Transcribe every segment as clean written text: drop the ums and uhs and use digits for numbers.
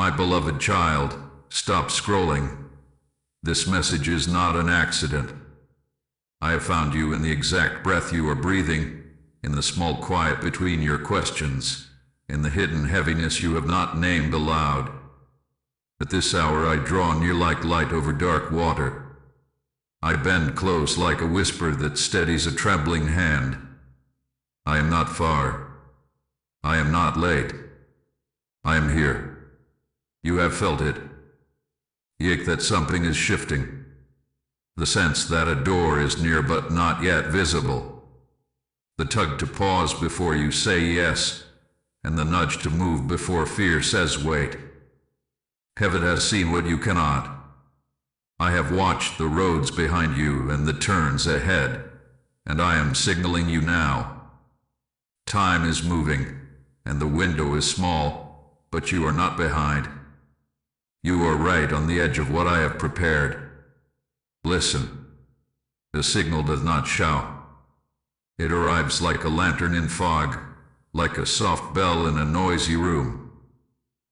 My beloved child, stop scrolling. This message is not an accident. I have found you in the exact breath you are breathing, in the small quiet between your questions, in the hidden heaviness you have not named aloud. At this hour I draw near like light over dark water. I bend close like a whisper that steadies a trembling hand. I am not far. I am not late. I am here. You have felt it. The ache that something is shifting. The sense that a door is near but not yet visible. The tug to pause before you say yes, and the nudge to move before fear says wait. Heaven has seen what you cannot. I have watched the roads behind you and the turns ahead, and I am signaling you now. Time is moving, and the window is small, but you are not behind. You are right on the edge of what I have prepared. Listen. The signal does not shout. It arrives like a lantern in fog, like a soft bell in a noisy room.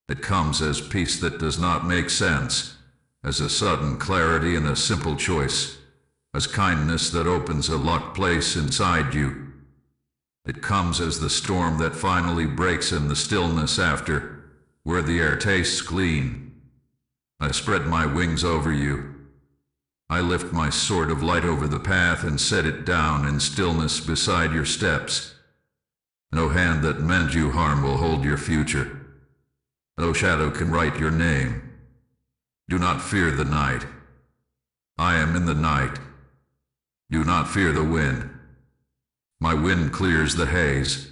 It comes as peace that does not make sense, as a sudden clarity in a simple choice, as kindness that opens a locked place inside you. It comes as the storm that finally breaks in the stillness after, where the air tastes clean. I spread my wings over you. I lift my sword of light over the path and set it down in stillness beside your steps. No hand that meant you harm will hold your future. No shadow can write your name. Do not fear the night. I am in the night. Do not fear the wind. My wind clears the haze.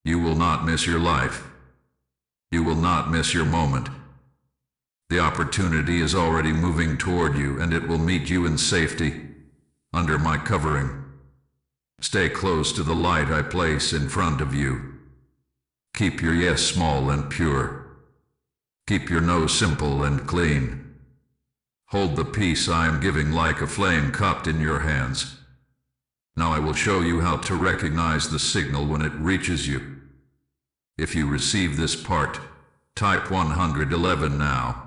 You will not miss your life. You will not miss your moment. The opportunity is already moving toward you, and it will meet you in safety, under my covering. Stay close to the light I place in front of you. Keep your yes small and pure. Keep your no simple and clean. Hold the peace I am giving like a flame cupped in your hands. Now I will show you how to recognize the signal when it reaches you. If you receive this part, type 111 now.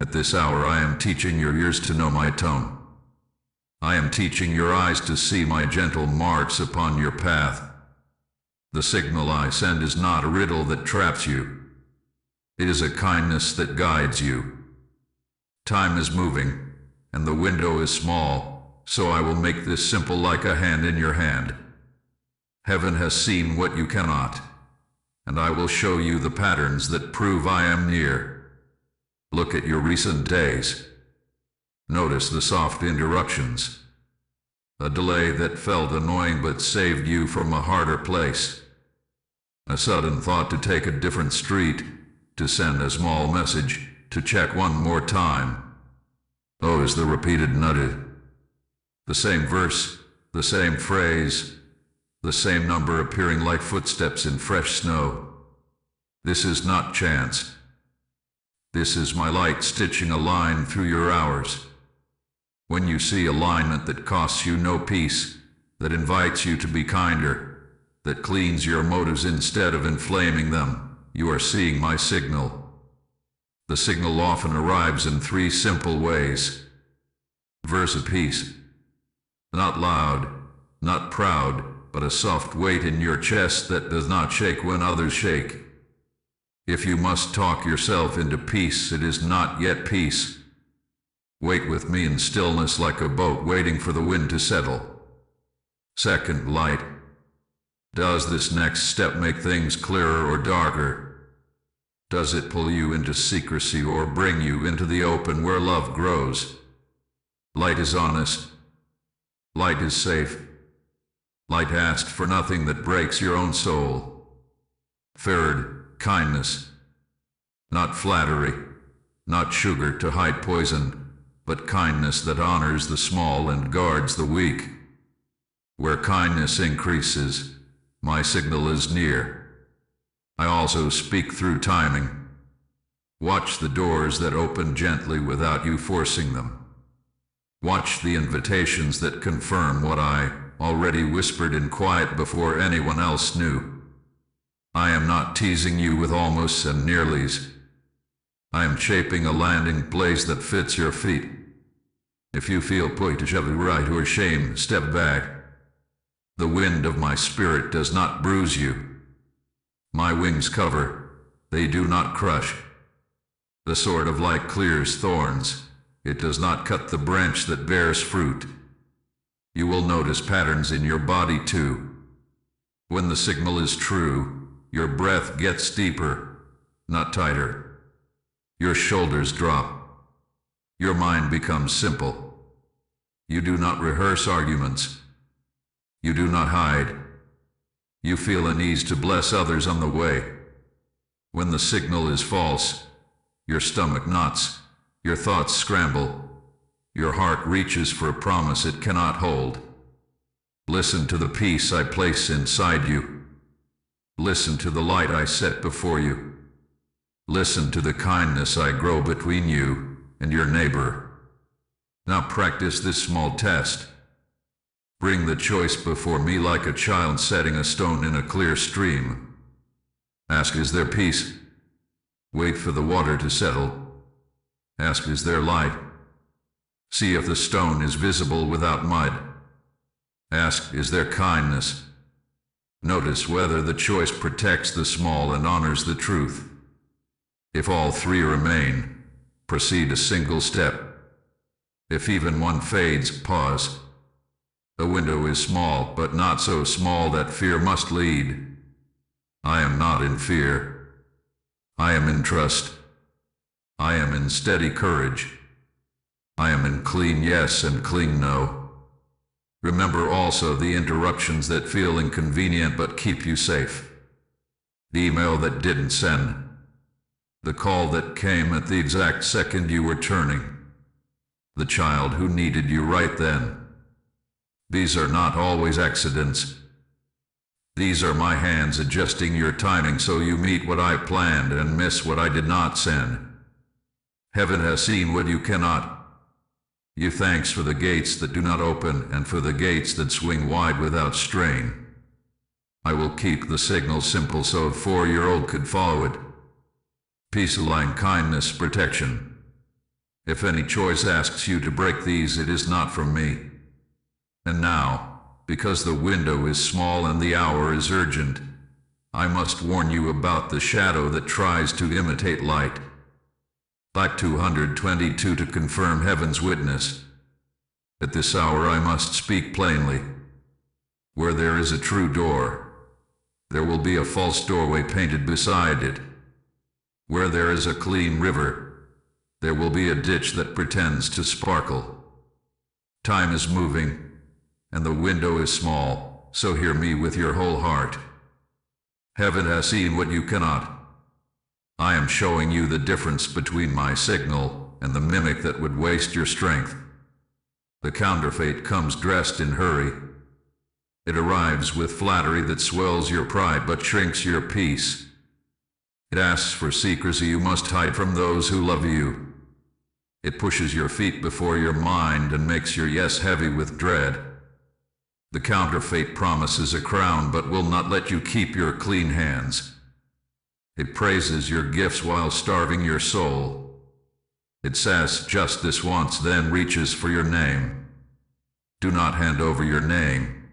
At this hour I am teaching your ears to know my tone. I am teaching your eyes to see my gentle marks upon your path. The signal I send is not a riddle that traps you. It is a kindness that guides you. Time is moving, and the window is small, so I will make this simple like a hand in your hand. Heaven has seen what you cannot, and I will show you the patterns that prove I am near. Look at your recent days. Notice the soft interruptions. A delay that felt annoying but saved you from a harder place. A sudden thought to take a different street, to send a small message, to check one more time. Oh, is the repeated nudge. The same verse, the same phrase, the same number appearing like footsteps in fresh snow. This is not chance. This is my light stitching a line through your hours. When you see alignment that costs you no peace, that invites you to be kinder, that cleans your motives instead of inflaming them, you are seeing my signal. The signal often arrives in 3 simple ways. Verse of peace. Not loud, not proud, but a soft weight in your chest that does not shake when others shake. If you must talk yourself into peace, it is not yet peace. Wait with me in stillness like a boat waiting for the wind to settle. Second, light. Does this next step make things clearer or darker? Does it pull you into secrecy or bring you into the open where love grows? Light is honest. Light is safe. Light asks for nothing that breaks your own soul. Third, kindness. Not flattery, not sugar to hide poison, but kindness that honors the small and guards the weak. Where kindness increases, my signal is near. I also speak through timing. Watch the doors that open gently without you forcing them. Watch the invitations that confirm what I already whispered in quiet before anyone else knew. I am not teasing you with almosts and nearlies. I am shaping a landing place that fits your feet. If you feel poetish of right or shame, step back. The wind of my spirit does not bruise you. My wings cover, they do not crush. The sword of light clears thorns, it does not cut the branch that bears fruit. You will notice patterns in your body too. When the signal is true, your breath gets deeper, not tighter. Your shoulders drop. Your mind becomes simple. You do not rehearse arguments. You do not hide. You feel an ease to bless others on the way. When the signal is false, your stomach knots, your thoughts scramble, your heart reaches for a promise it cannot hold. Listen to the peace I place inside you. Listen to the light I set before you. Listen to the kindness I grow between you and your neighbor. Now practice this small test. Bring the choice before me like a child setting a stone in a clear stream. Ask, is there peace? Wait for the water to settle. Ask, is there light? See if the stone is visible without mud. Ask, is there kindness? Notice whether the choice protects the small and honors the truth. If all three remain, proceed a single step. If even one fades, pause. The window is small, but not so small that fear must lead. I am not in fear. I am in trust. I am in steady courage. I am in clean yes and clean no. Remember also the interruptions that feel inconvenient but keep you safe. The email that didn't send. The call that came at the exact second you were turning. The child who needed you right then. These are not always accidents. These are my hands adjusting your timing so you meet what I planned and miss what I did not send. Heaven has seen what you cannot. You thanks for the gates that do not open and for the gates that swing wide without strain. I will keep the signal simple so a 4-year-old could follow it. Peace, line, kindness, protection. If any choice asks you to break these, it is not from me. And now, because the window is small and the hour is urgent, I must warn you about the shadow that tries to imitate light. Like 222 to confirm heaven's witness. At this hour I must speak plainly. Where there is a true door, there will be a false doorway painted beside it. Where there is a clean river, there will be a ditch that pretends to sparkle. Time is moving, and the window is small, so hear me with your whole heart. Heaven has seen what you cannot. I am showing you the difference between my signal and the mimic that would waste your strength. The counterfeit comes dressed in hurry. It arrives with flattery that swells your pride but shrinks your peace. It asks for secrecy you must hide from those who love you. It pushes your feet before your mind and makes your yes heavy with dread. The counterfeit promises a crown but will not let you keep your clean hands. It praises your gifts while starving your soul. It says just this once, then reaches for your name. Do not hand over your name.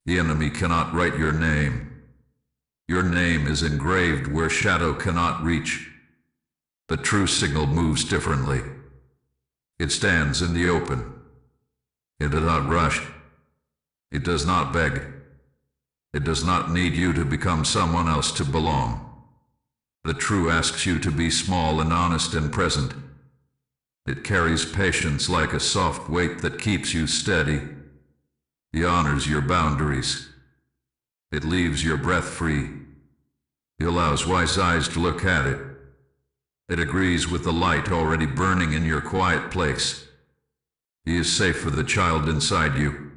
The enemy cannot write your name. Your name is engraved where shadow cannot reach. The true signal moves differently. It stands in the open. It does not rush. It does not beg. It does not need you to become someone else to belong. The true asks you to be small and honest and present. It carries patience like a soft weight that keeps you steady. It honors your boundaries. It leaves your breath free. It allows wise eyes to look at it. It agrees with the light already burning in your quiet place. He is safe for the child inside you.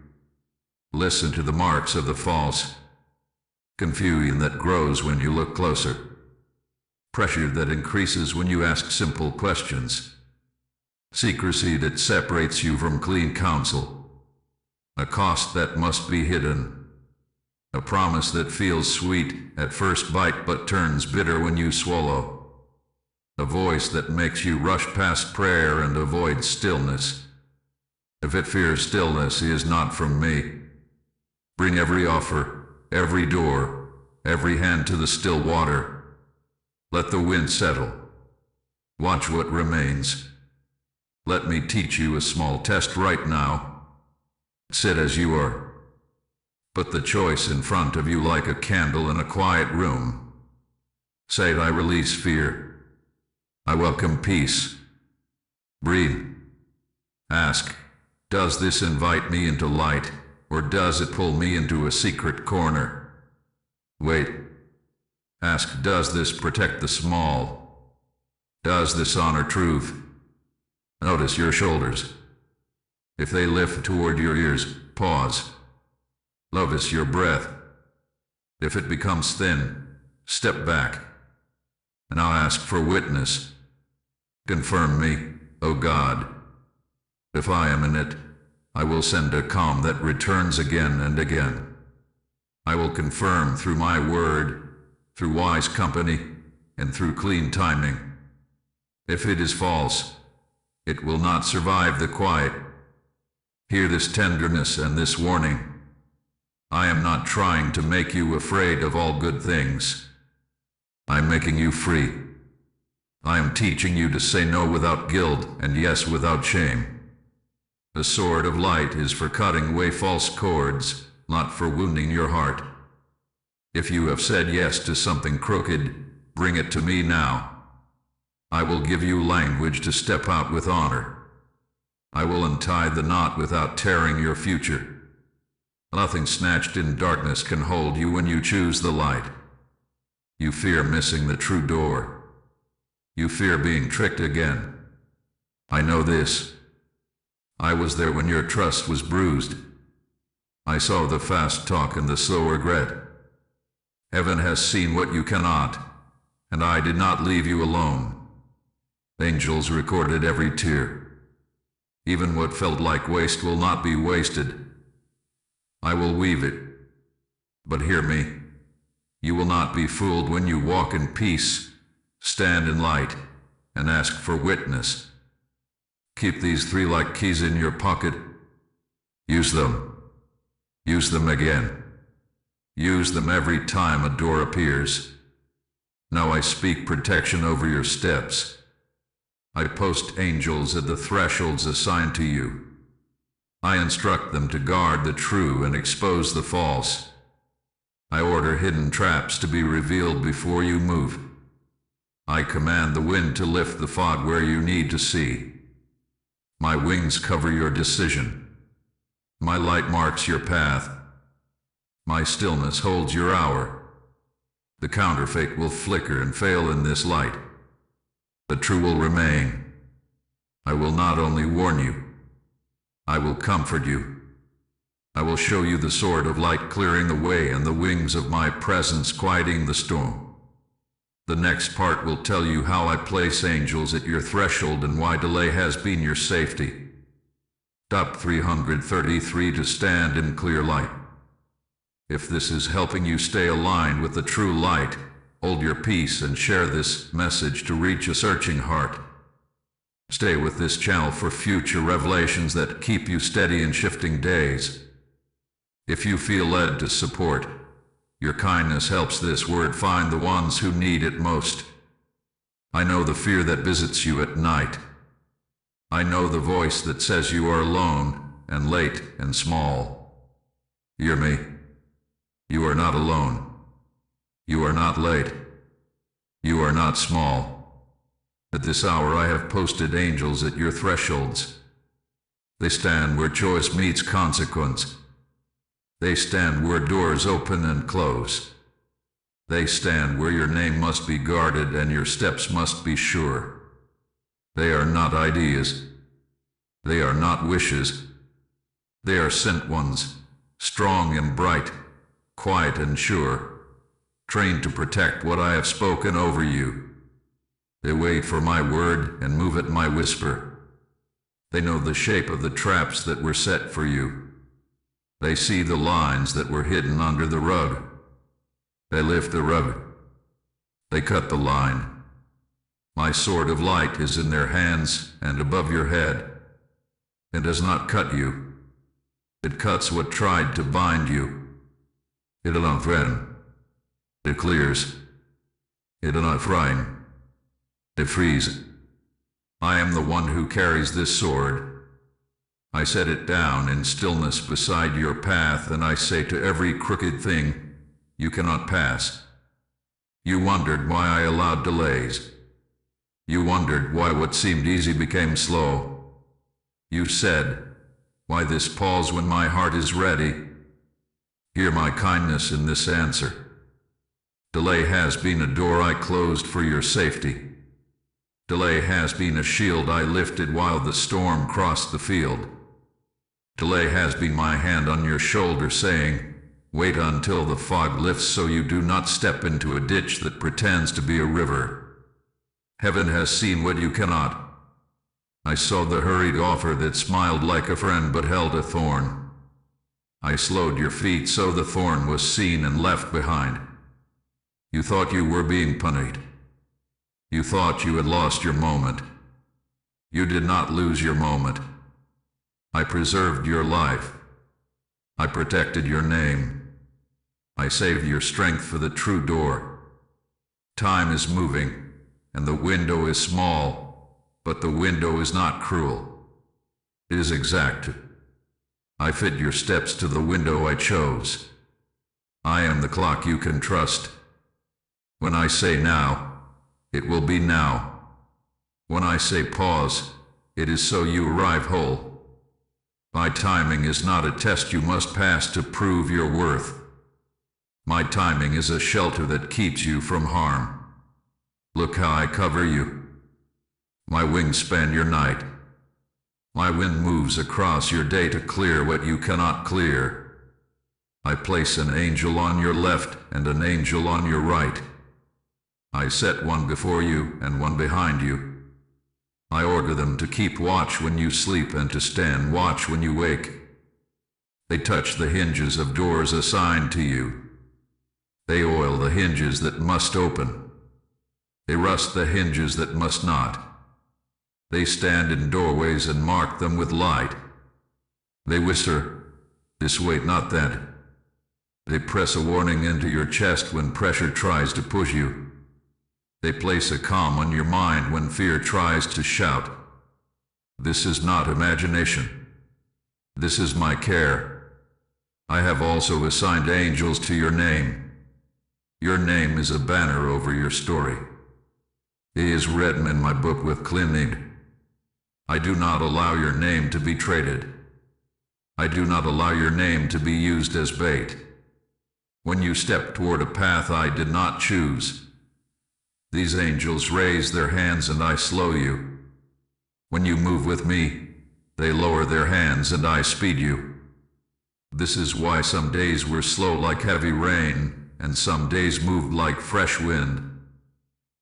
Listen to the marks of the false. Confusion that grows when you look closer. Pressure that increases when you ask simple questions. Secrecy that separates you from clean counsel. A cost that must be hidden. A promise that feels sweet at first bite but turns bitter when you swallow. a voice that makes you rush past prayer and avoid stillness. If it fears stillness, he is not from me. Bring every offer, every door, every hand to the still water. Let the wind settle. Watch what remains. Let me teach you a small test right now. Sit as you are. Put the choice in front of you like a candle in a quiet room. Say, I release fear. I welcome peace. Breathe. Ask, does this invite me into light, or does it pull me into a secret corner? Wait. Ask, does this protect the small? Does this honor truth? Notice your shoulders. If they lift toward your ears, pause. Notice your breath. If it becomes thin, step back. Now ask for witness. Confirm me, O God. If I am in it, I will send a calm that returns again and again. I will confirm through my word, through wise company, and through clean timing. If it is false, it will not survive the quiet. Hear this tenderness and this warning. I am not trying to make you afraid of all good things. I am making you free. I am teaching you to say no without guilt and yes without shame. The sword of light is for cutting away false cords, not for wounding your heart. If you have said yes to something crooked, bring it to me now. I will give you language to step out with honor. I will untie the knot without tearing your future. Nothing snatched in darkness can hold you when you choose the light. You fear missing the true door. You fear being tricked again. I know this. I was there when your trust was bruised. I saw the fast talk and the slow regret. Heaven has seen what you cannot, and I did not leave you alone. Angels recorded every tear. Even what felt like waste will not be wasted. I will weave it. But hear me. You will not be fooled when you walk in peace, stand in light, and ask for witness. Keep these 3 like keys in your pocket. Use them. Use them again. Use them every time a door appears. Now I speak protection over your steps. I post angels at the thresholds assigned to you. I instruct them to guard the true and expose the false. I order hidden traps to be revealed before you move. I command the wind to lift the fog where you need to see. My wings cover your decision. My light marks your path. My stillness holds your hour. The counterfeit will flicker and fail in this light. The true will remain. I will not only warn you, I will comfort you. I will show you the sword of light clearing the way and the wings of my presence quieting the storm. The next part will tell you how I place angels at your threshold and why delay has been your safety. Top 333 to stand in clear light. If this is helping you stay aligned with the true light, hold your peace and share this message to reach a searching heart. Stay with this channel for future revelations that keep you steady in shifting days. If you feel led to support, your kindness helps this word find the ones who need it most. I know the fear that visits you at night. I know the voice that says you are alone and late and small. Hear me. You are not alone. You are not late. You are not small. At this hour I have posted angels at your thresholds. They stand where choice meets consequence. They stand where doors open and close. They stand where your name must be guarded and your steps must be sure. They are not ideas. They are not wishes. They are sent ones, strong and bright, quiet and sure, trained to protect what I have spoken over you. They wait for my word and move at my whisper. They know the shape of the traps that were set for you. They see the lines that were hidden under the rug. They lift the rug. They cut the line. My sword of light is in their hands and above your head. It does not cut you. It cuts what tried to bind you. It alone threaten. It clears. It not frying. It frees. I am the one who carries this sword. I set it down in stillness beside your path, and I say to every crooked thing, you cannot pass. You wondered why I allowed delays. You wondered why what seemed easy became slow. You said, why this pause when my heart is ready? Hear my kindness in this answer. Delay has been a door I closed for your safety. Delay has been a shield I lifted while the storm crossed the field. Delay has been my hand on your shoulder saying, wait until the fog lifts so you do not step into a ditch that pretends to be a river. Heaven has seen what you cannot. I saw the hurried offer that smiled like a friend but held a thorn. I slowed your feet so the thorn was seen and left behind. You thought you were being punished. You thought you had lost your moment. You did not lose your moment. I preserved your life. I protected your name. I saved your strength for the true door. Time is moving, and the window is small, but the window is not cruel. It is exact. I fit your steps to the window I chose. I am the clock you can trust. When I say now, it will be now. When I say pause, it is so you arrive whole. My timing is not a test you must pass to prove your worth. My timing is a shelter that keeps you from harm. Look how I cover you. My wings span your night. My wind moves across your day to clear what you cannot clear. I place an angel on your left and an angel on your right. I set one before you and one behind you. I order them to keep watch when you sleep and to stand watch when you wake. They touch the hinges of doors assigned to you. They oil the hinges that must open. They rust the hinges that must not. They stand in doorways and mark them with light. They whisper, this way, not that. They press a warning into your chest when pressure tries to push you. They place a calm on your mind when fear tries to shout. This is not imagination. This is my care. I have also assigned angels to your name. Your name is a banner over your story. It is written in my book with clean ink. I do not allow your name to be traded. I do not allow your name to be used as bait. When you step toward a path I did not choose, these angels raise their hands and I slow you. When you move with me, they lower their hands and I speed you. This is why some days were slow like heavy rain, and some days moved like fresh wind.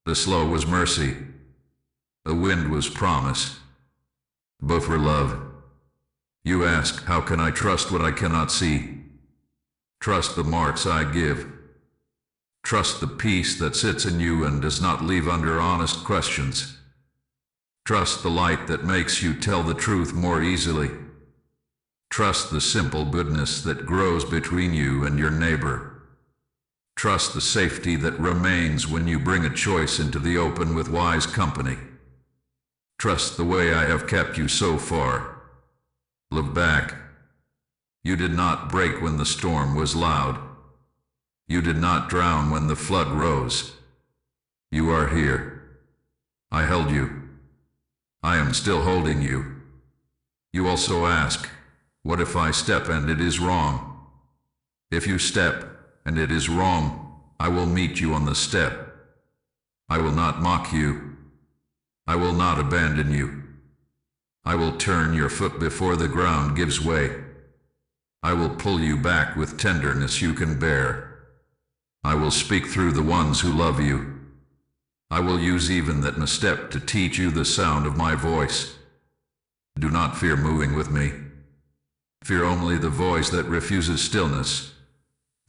The slow was mercy. The wind was promise. Both were love. You ask, how can I trust what I cannot see? Trust the marks I give. Trust the peace that sits in you and does not leave under honest questions. Trust the light that makes you tell the truth more easily. Trust the simple goodness that grows between you and your neighbor. Trust the safety that remains when you bring a choice into the open with wise company. Trust the way I have kept you so far. Look back. You did not break when the storm was loud. You did not drown when the flood rose. You are here. I held you. I am still holding you. You also ask, what if I step and it is wrong? If you step and it is wrong, I will meet you on the step. I will not mock you. I will not abandon you. I will turn your foot before the ground gives way. I will pull you back with tenderness you can bear. I will speak through the ones who love you. I will use even that misstep to teach you the sound of my voice. Do not fear moving with me. Fear only the voice that refuses stillness,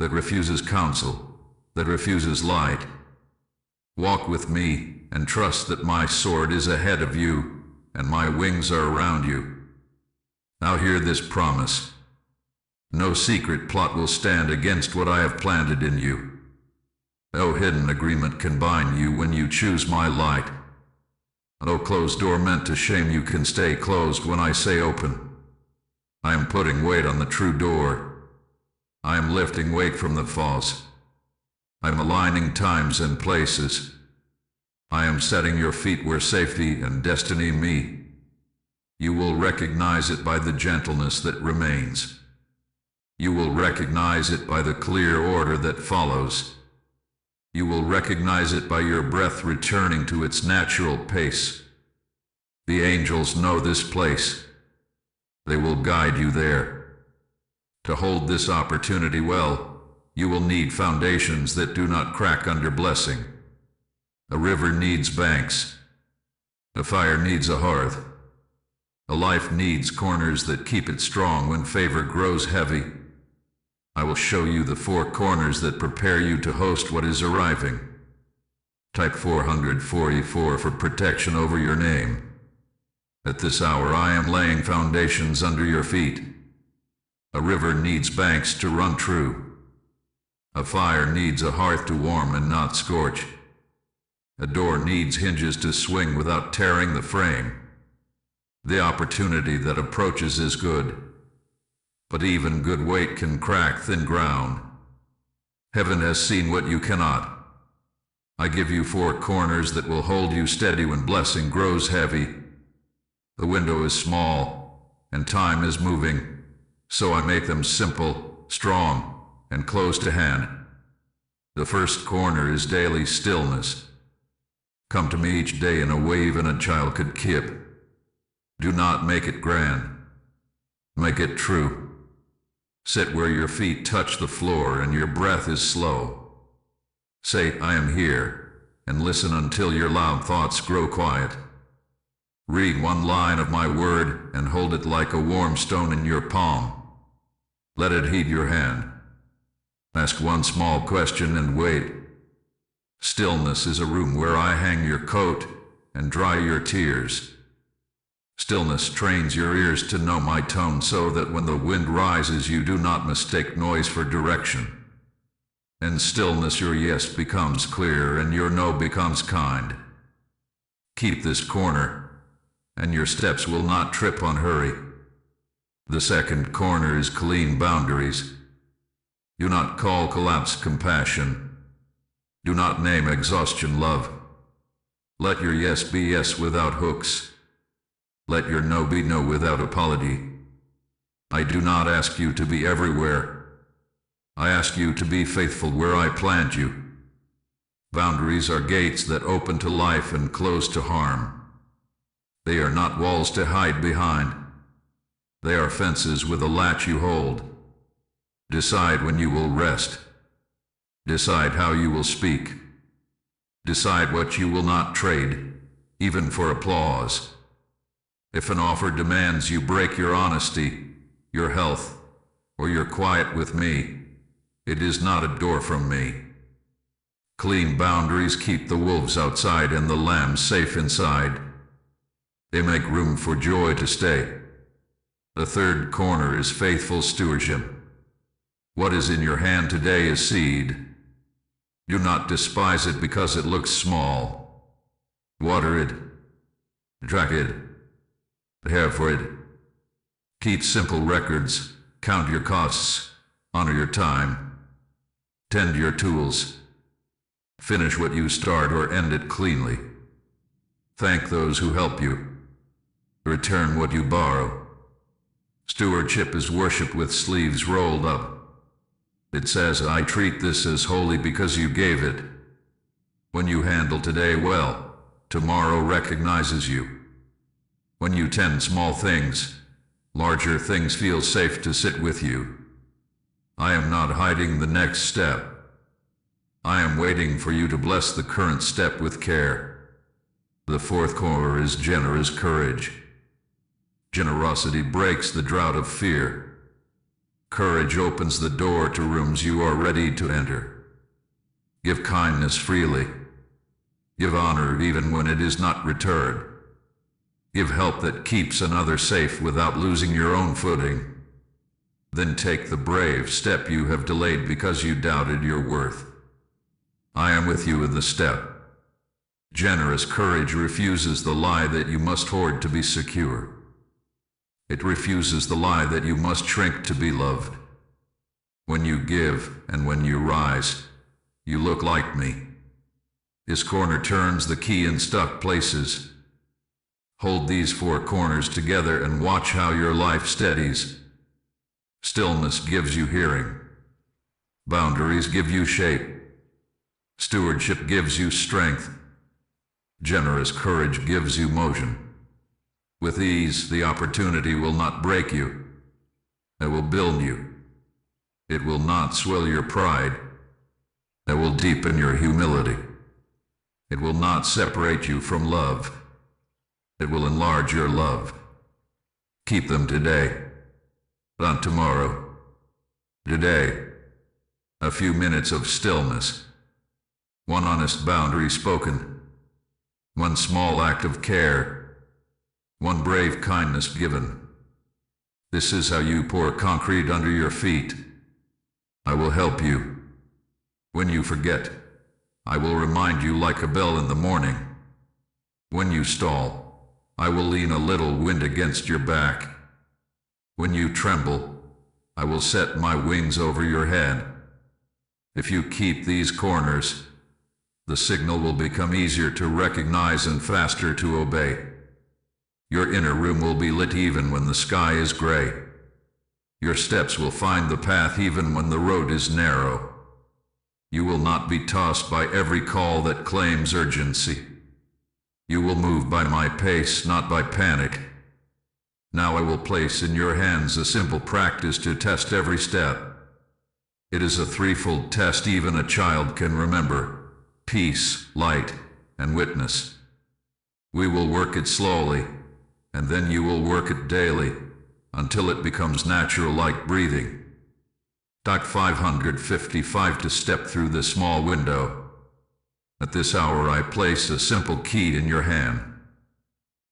that refuses counsel, that refuses light. Walk with me, and trust that my sword is ahead of you, and my wings are around you. Now hear this promise. No secret plot will stand against what I have planted in you. No hidden agreement can bind you when you choose my light. No closed door meant to shame you can stay closed when I say open. I am putting weight on the true door. I am lifting weight from the false. I am aligning times and places. I am setting your feet where safety and destiny meet. You will recognize it by the gentleness that remains. You will recognize it by the clear order that follows. You will recognize it by your breath returning to its natural pace. The angels know this place. They will guide you there. To hold this opportunity well, you will need foundations that do not crack under blessing. A river needs banks. A fire needs a hearth. A life needs corners that keep it strong when favor grows heavy. I will show you the 4 corners that prepare you to host what is arriving. Type 444 for protection over your name. At this hour I am laying foundations under your feet. A river needs banks to run true. A fire needs a hearth to warm and not scorch. A door needs hinges to swing without tearing the frame. The opportunity that approaches is good, but even good weight can crack thin ground. Heaven has seen what you cannot. I give you 4 corners that will hold you steady when blessing grows heavy. The window is small, and time is moving, so I make them simple, strong, and close to hand. The first corner is daily stillness. Come to me each day in a wave and a child could kip. Do not make it grand. Make it true. Sit where your feet touch the floor and your breath is slow. Say, I am here, and listen until your loud thoughts grow quiet. Read 1 line of my word and hold it like a warm stone in your palm. Let it heat your hand. Ask 1 small question and wait. Stillness is a room where I hang your coat and dry your tears. Stillness trains your ears to know my tone so that when the wind rises you do not mistake noise for direction. In stillness your yes becomes clear and your no becomes kind. Keep this corner, and your steps will not trip on hurry. The second corner is clean boundaries. Do not call collapse compassion. Do not name exhaustion love. Let your yes be yes without hooks. Let your no be no without apology. I do not ask you to be everywhere. I ask you to be faithful where I plant you. Boundaries are gates that open to life and close to harm. They are not walls to hide behind. They are fences with a latch you hold. Decide when you will rest. Decide how you will speak. Decide what you will not trade, even for applause. If an offer demands you break your honesty, your health, or your quiet with me, it is not a door from me. Clean boundaries keep the wolves outside and the lambs safe inside. They make room for joy to stay. The third corner is faithful stewardship. What is in your hand today is seed. Do not despise it because it looks small. Water it. Track it. Care for it. Keep simple records. Count your costs. Honor your time. Tend your tools. Finish what you start or end it cleanly. Thank those who help you. Return what you borrow. Stewardship is worship with sleeves rolled up. It says, I treat this as holy because you gave it. When you handle today well, tomorrow recognizes you. When you tend small things, larger things feel safe to sit with you. I am not hiding the next step. I am waiting for you to bless the current step with care. The fourth core is generous courage. Generosity breaks the drought of fear. Courage opens the door to rooms you are ready to enter. Give kindness freely. Give honor even when it is not returned. Give help that keeps another safe without losing your own footing. Then take the brave step you have delayed because you doubted your worth. I am with you in the step. Generous courage refuses the lie that you must hoard to be secure. It refuses the lie that you must shrink to be loved. When you give and when you rise, you look like me. This corner turns the key in stuck places. Hold these four corners together and watch how your life steadies. Stillness gives you hearing. Boundaries give you shape. Stewardship gives you strength. Generous courage gives you motion. With ease, the opportunity will not break you. It will build you. It will not swell your pride. It will deepen your humility. It will not separate you from love. It will enlarge your love. Keep them today, not tomorrow. Today, a few minutes of stillness. One honest boundary spoken. One small act of care. One brave kindness given. This is how you pour concrete under your feet. I will help you. When you forget, I will remind you like a bell in the morning. When you stall, I will lean a little wind against your back. When you tremble, I will set my wings over your head. If you keep these corners, the signal will become easier to recognize and faster to obey. Your inner room will be lit even when the sky is gray. Your steps will find the path even when the road is narrow. You will not be tossed by every call that claims urgency. You will move by my pace, not by panic. Now I will place in your hands a simple practice to test every step. It is a threefold test even a child can remember: peace, light, and witness. We will work it slowly, and then you will work it daily, until it becomes natural like breathing. Doc 555 to step through this small window. At this hour I place a simple key in your hand.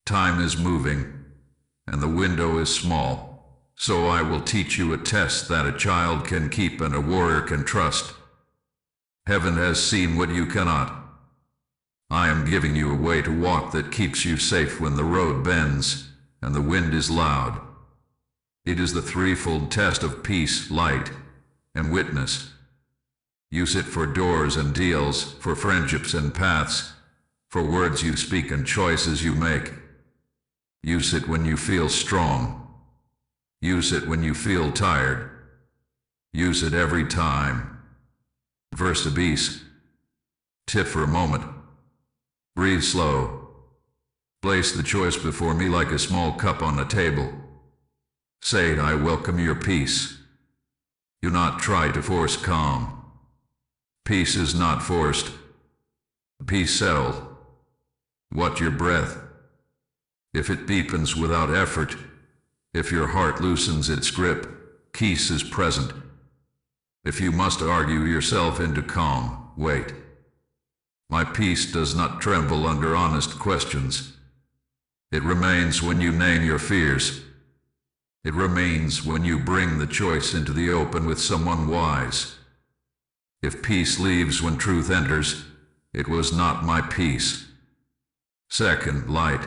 Time is moving, and the window is small, so I will teach you a test that a child can keep and a warrior can trust. Heaven has seen what you cannot. I am giving you a way to walk that keeps you safe when the road bends and the wind is loud. It is the threefold test of peace, light, and witness. Use it for doors and deals, for friendships and paths, for words you speak and choices you make. Use it when you feel strong. Use it when you feel tired. Use it every time. Verse abyss. Tip for a moment. Breathe slow. Place the choice before me like a small cup on a table. Say, I welcome your peace. Do not try to force calm. Peace is not forced. Peace settled. Watch your breath. If it deepens without effort, if your heart loosens its grip, peace is present. If you must argue yourself into calm, wait. My peace does not tremble under honest questions. It remains when you name your fears. It remains when you bring the choice into the open with someone wise. If peace leaves when truth enters, it was not my peace. Second, light.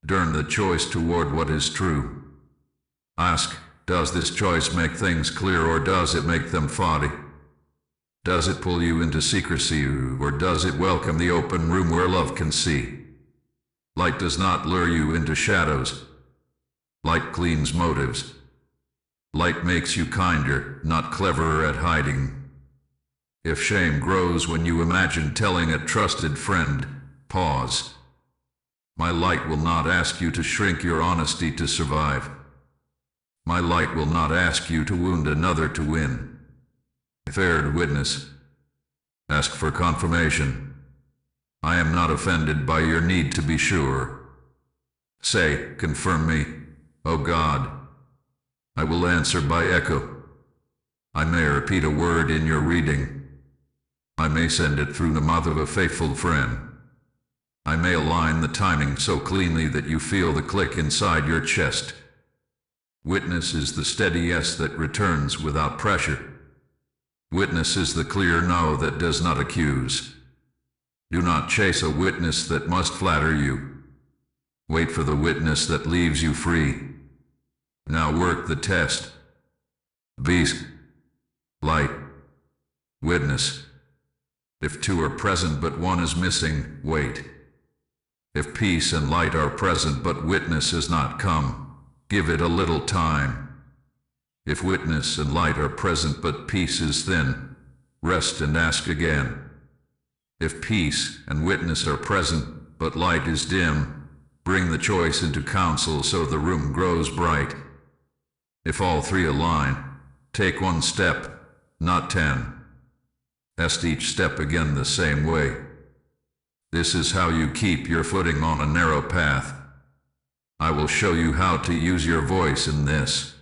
Turn the choice toward what is true. Ask, does this choice make things clear or does it make them foggy? Does it pull you into secrecy or does it welcome the open room where love can see? Light does not lure you into shadows. Light cleans motives. Light makes you kinder, not cleverer at hiding. If shame grows when you imagine telling a trusted friend, pause. My light will not ask you to shrink your honesty to survive. My light will not ask you to wound another to win. Fair to witness. Ask for confirmation. I am not offended by your need to be sure. Say, confirm me, O God. I will answer by echo. I may repeat a word in your reading. I may send it through the mouth of a faithful friend. I may align the timing so cleanly that you feel the click inside your chest. Witness is the steady yes that returns without pressure. Witness is the clear no that does not accuse. Do not chase a witness that must flatter you. Wait for the witness that leaves you free. Now work the test. Beast, light, witness. If two are present but one is missing, wait. If peace and light are present but witness has not come, give it a little time. If witness and light are present but peace is thin, rest and ask again. If peace and witness are present but light is dim, bring the choice into counsel so the room grows bright. If all three align, take one step, not 10. Test each step again the same way. This is how you keep your footing on a narrow path. I will show you how to use your voice in this.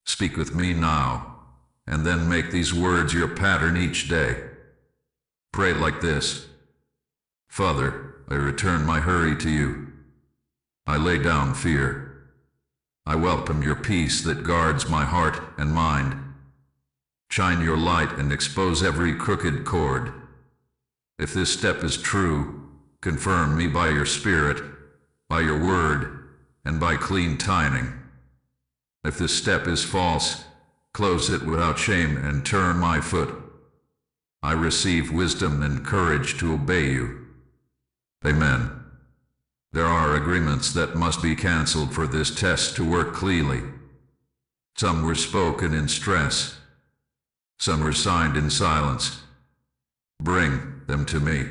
Speak with me now, and then make these words your pattern each day. Pray like this. Father, I return my hurry to you. I lay down fear. I welcome your peace that guards my heart and mind. Shine your light and expose every crooked cord. If this step is true, confirm me by your spirit, by your word, and by clean timing. If this step is false, close it without shame and turn my foot. I receive wisdom and courage to obey you. Amen. There are agreements that must be canceled for this test to work cleanly. Some were spoken in stress. Some were signed in silence. Bring them to me.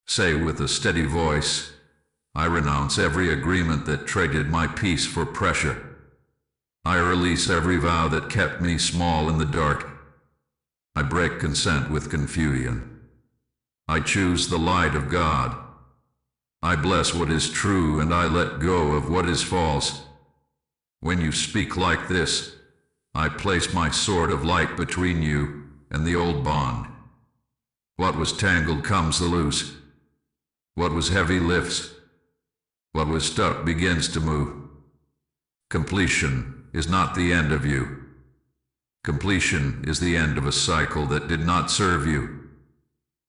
Say with a steady voice, I renounce every agreement that traded my peace for pressure. I release every vow that kept me small in the dark. I break consent with confusion. I choose the light of God. I bless what is true and I let go of what is false. When you speak like this, I place my sword of light between you and the old bond. What was tangled comes loose. What was heavy lifts. What was stuck begins to move. Completion is not the end of you. Completion is the end of a cycle that did not serve you.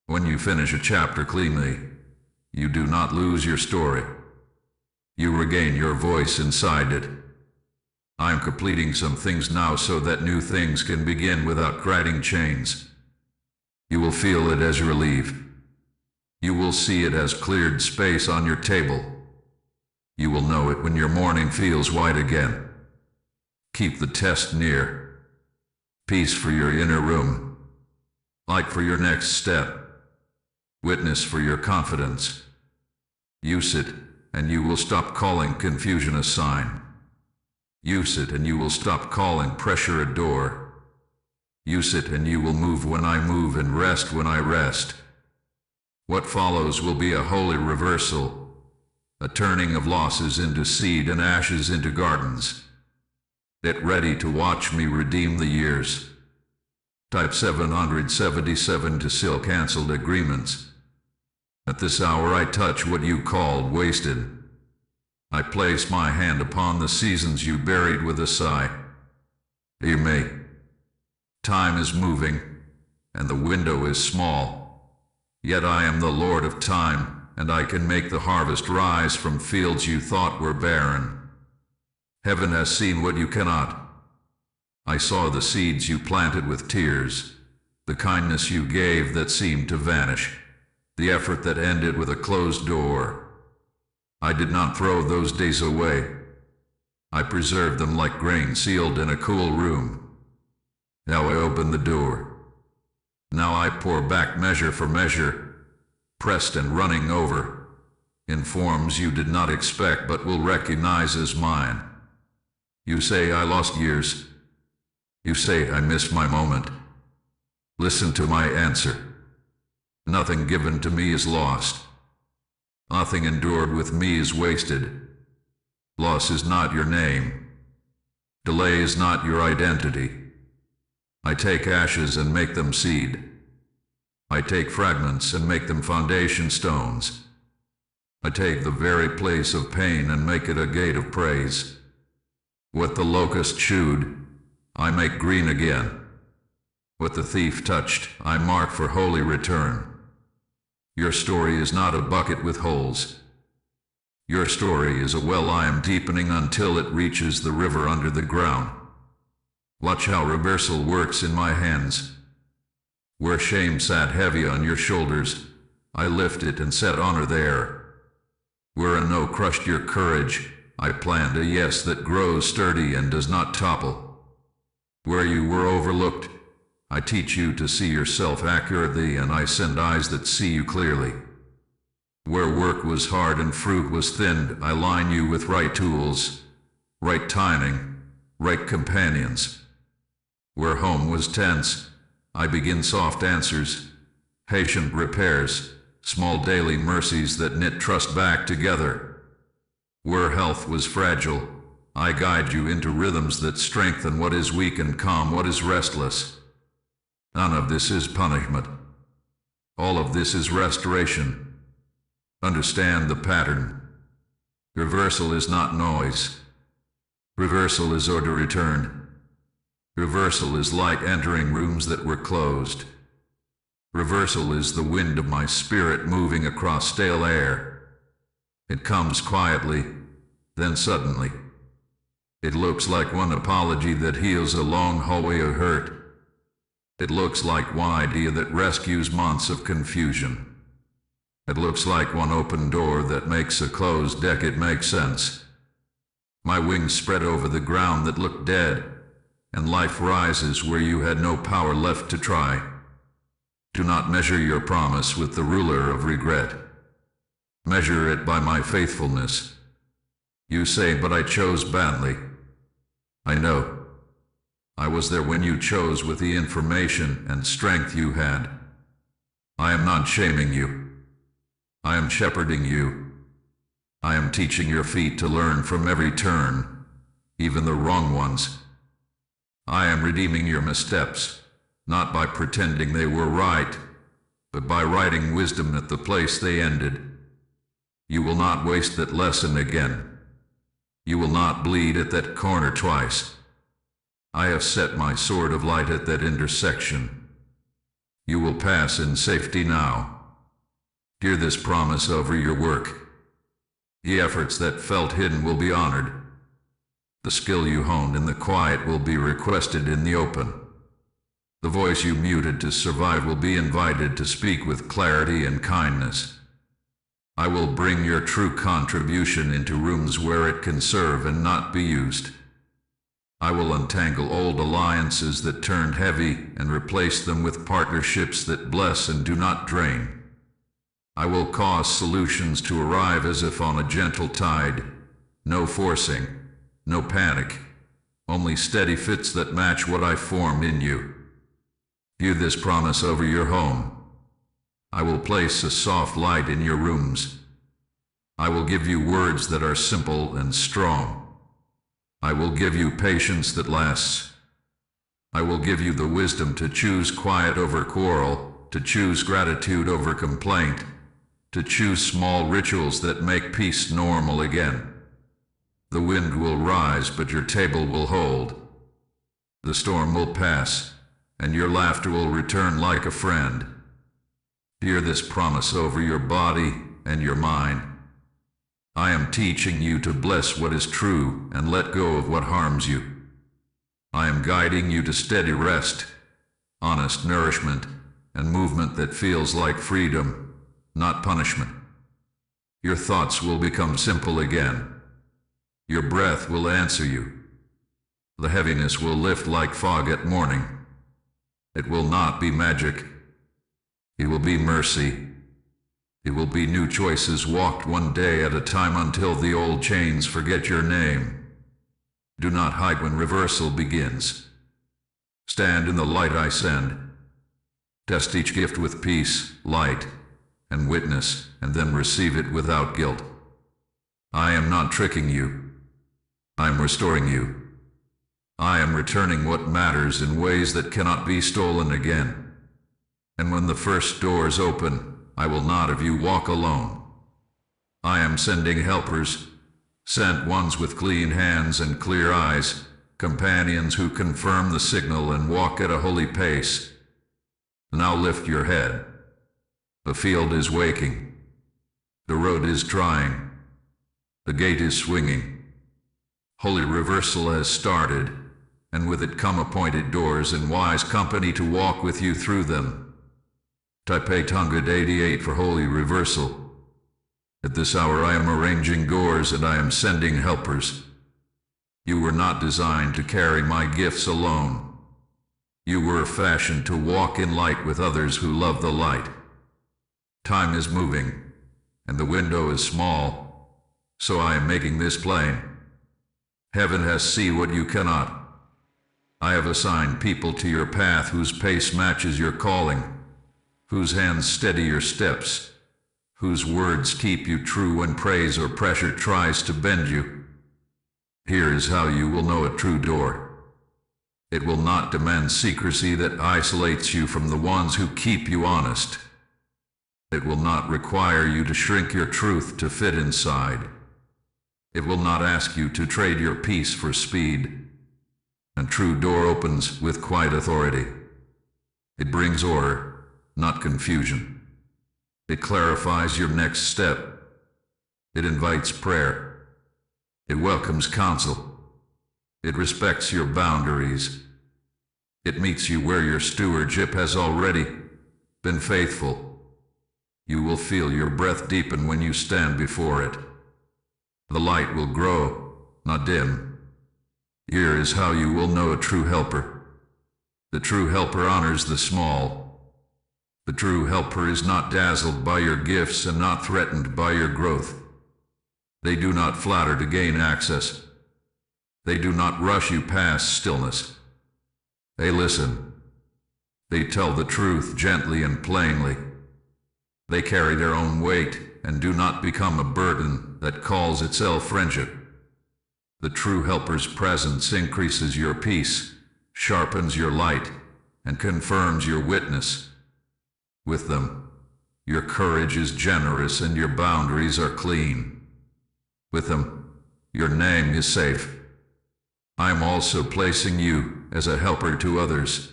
When you finish a chapter cleanly, you do not lose your story. You regain your voice inside it. I am completing some things now so that new things can begin without grinding chains. You will feel it as you leave. You will see it as cleared space on your table. You will know it when your morning feels white again. Keep the test near. Peace for your inner room. Light for your next step. Witness for your confidence. Use it, and you will stop calling confusion a sign. Use it, and you will stop calling pressure a door. Use it, and you will move when I move and rest when I rest. What follows will be a holy reversal, a turning of losses into seed and ashes into gardens. Get ready to watch me redeem the years. Type 777 to seal canceled agreements. At this hour I touch what you called wasted. I place my hand upon the seasons you buried with a sigh. Hear me. Time is moving, and the window is small. Yet I am the Lord of time, and I can make the harvest rise from fields you thought were barren. Heaven has seen what you cannot. I saw the seeds you planted with tears, the kindness you gave that seemed to vanish, the effort that ended with a closed door. I did not throw those days away. I preserved them like grain sealed in a cool room. Now I open the door. Now I pour back measure for measure, pressed and running over, in forms you did not expect but will recognize as mine. You say I lost years. You say I missed my moment. Listen to my answer. Nothing given to me is lost. Nothing endured with me is wasted. Loss is not your name. Delay is not your identity. I take ashes and make them seed. I take fragments and make them foundation stones. I take the very place of pain and make it a gate of praise. What the locust chewed, I make green again. What the thief touched, I mark for holy return. Your story is not a bucket with holes. Your story is a well I am deepening until it reaches the river under the ground. Watch how reversal works in my hands. Where shame sat heavy on your shoulders, I lift it and set honor there. Where a no crushed your courage, I plant a yes that grows sturdy and does not topple. Where you were overlooked, I teach you to see yourself accurately, and I send eyes that see you clearly. Where work was hard and fruit was thinned, I line you with right tools, right timing, right companions. Where home was tense, I begin soft answers, patient repairs, small daily mercies that knit trust back together. Where health was fragile, I guide you into rhythms that strengthen what is weak and calm what is restless. None of this is punishment. All of this is restoration. Understand the pattern. Reversal is not noise. Reversal is order returned. Reversal is light entering rooms that were closed. Reversal is the wind of my spirit moving across stale air. It comes quietly, then suddenly. It looks like one apology that heals a long hallway of hurt. It looks like one idea that rescues months of confusion. It looks like one open door that makes a closed deck. It makes sense. My wings spread over the ground that looked dead, and life rises where you had no power left to try. Do not measure your promise with the ruler of regret. Measure it by my faithfulness. You say, but I chose badly. I know. I was there when you chose with the information and strength you had. I am not shaming you. I am shepherding you. I am teaching your feet to learn from every turn, even the wrong ones. I am redeeming your missteps, not by pretending they were right, but by writing wisdom at the place they ended. You will not waste that lesson again. You will not bleed at that corner twice. I have set my sword of light at that intersection. You will pass in safety now. Hear this promise over your work. The efforts that felt hidden will be honored. The skill you honed in the quiet will be requested in the open. The voice you muted to survive will be invited to speak with clarity and kindness. I will bring your true contribution into rooms where it can serve and not be used. I will untangle old alliances that turned heavy and replace them with partnerships that bless and do not drain. I will cause solutions to arrive as if on a gentle tide. No forcing, no panic, only steady fits that match what I formed in you. View this promise over your home. I will place a soft light in your rooms. I will give you words that are simple and strong. I will give you patience that lasts. I will give you the wisdom to choose quiet over quarrel, to choose gratitude over complaint, to choose small rituals that make peace normal again. The wind will rise, but your table will hold. The storm will pass, and your laughter will return like a friend. Hear this promise over your body and your mind. I am teaching you to bless what is true and let go of what harms you. I am guiding you to steady rest, honest nourishment, and movement that feels like freedom, not punishment. Your thoughts will become simple again. Your breath will answer you. The heaviness will lift like fog at morning. It will not be magic. It will be mercy. It will be new choices walked one day at a time until the old chains forget your name. Do not hide when reversal begins. Stand in the light I send. Test each gift with peace, light, and witness, and then receive it without guilt. I am not tricking you. I am restoring you. I am returning what matters in ways that cannot be stolen again. And when the first doors open, I will not have you walk alone. I am sending helpers, sent ones with clean hands and clear eyes, companions who confirm the signal and walk at a holy pace. Now lift your head. The field is waking. The road is drying. The gate is swinging. Holy reversal has started, and with it come appointed doors and wise company to walk with you through them. Taipei Tungad 88 for holy reversal. At this hour I am arranging doors and I am sending helpers. You were not designed to carry my gifts alone. You were fashioned to walk in light with others who love the light. Time is moving, and the window is small, so I am making this plain. Heaven has seen what you cannot. I have assigned people to your path whose pace matches your calling, whose hands steady your steps, whose words keep you true when praise or pressure tries to bend you. Here is how you will know a true door. It will not demand secrecy that isolates you from the ones who keep you honest. It will not require you to shrink your truth to fit inside. It will not ask you to trade your peace for speed. A true door opens with quiet authority. It brings order, not confusion. It clarifies your next step. It invites prayer. It welcomes counsel. It respects your boundaries. It meets you where your stewardship has already been faithful. You will feel your breath deepen when you stand before it. The light will grow, not dim. Here is how you will know a true helper. The true helper honors the small. The true helper is not dazzled by your gifts and not threatened by your growth. They do not flatter to gain access. They do not rush you past stillness. They listen. They tell the truth gently and plainly. They carry their own weight and do not become a burden that calls itself friendship. The true helper's presence increases your peace, sharpens your light, and confirms your witness. With them, your courage is generous and your boundaries are clean. With them, your name is safe. I am also placing you as a helper to others.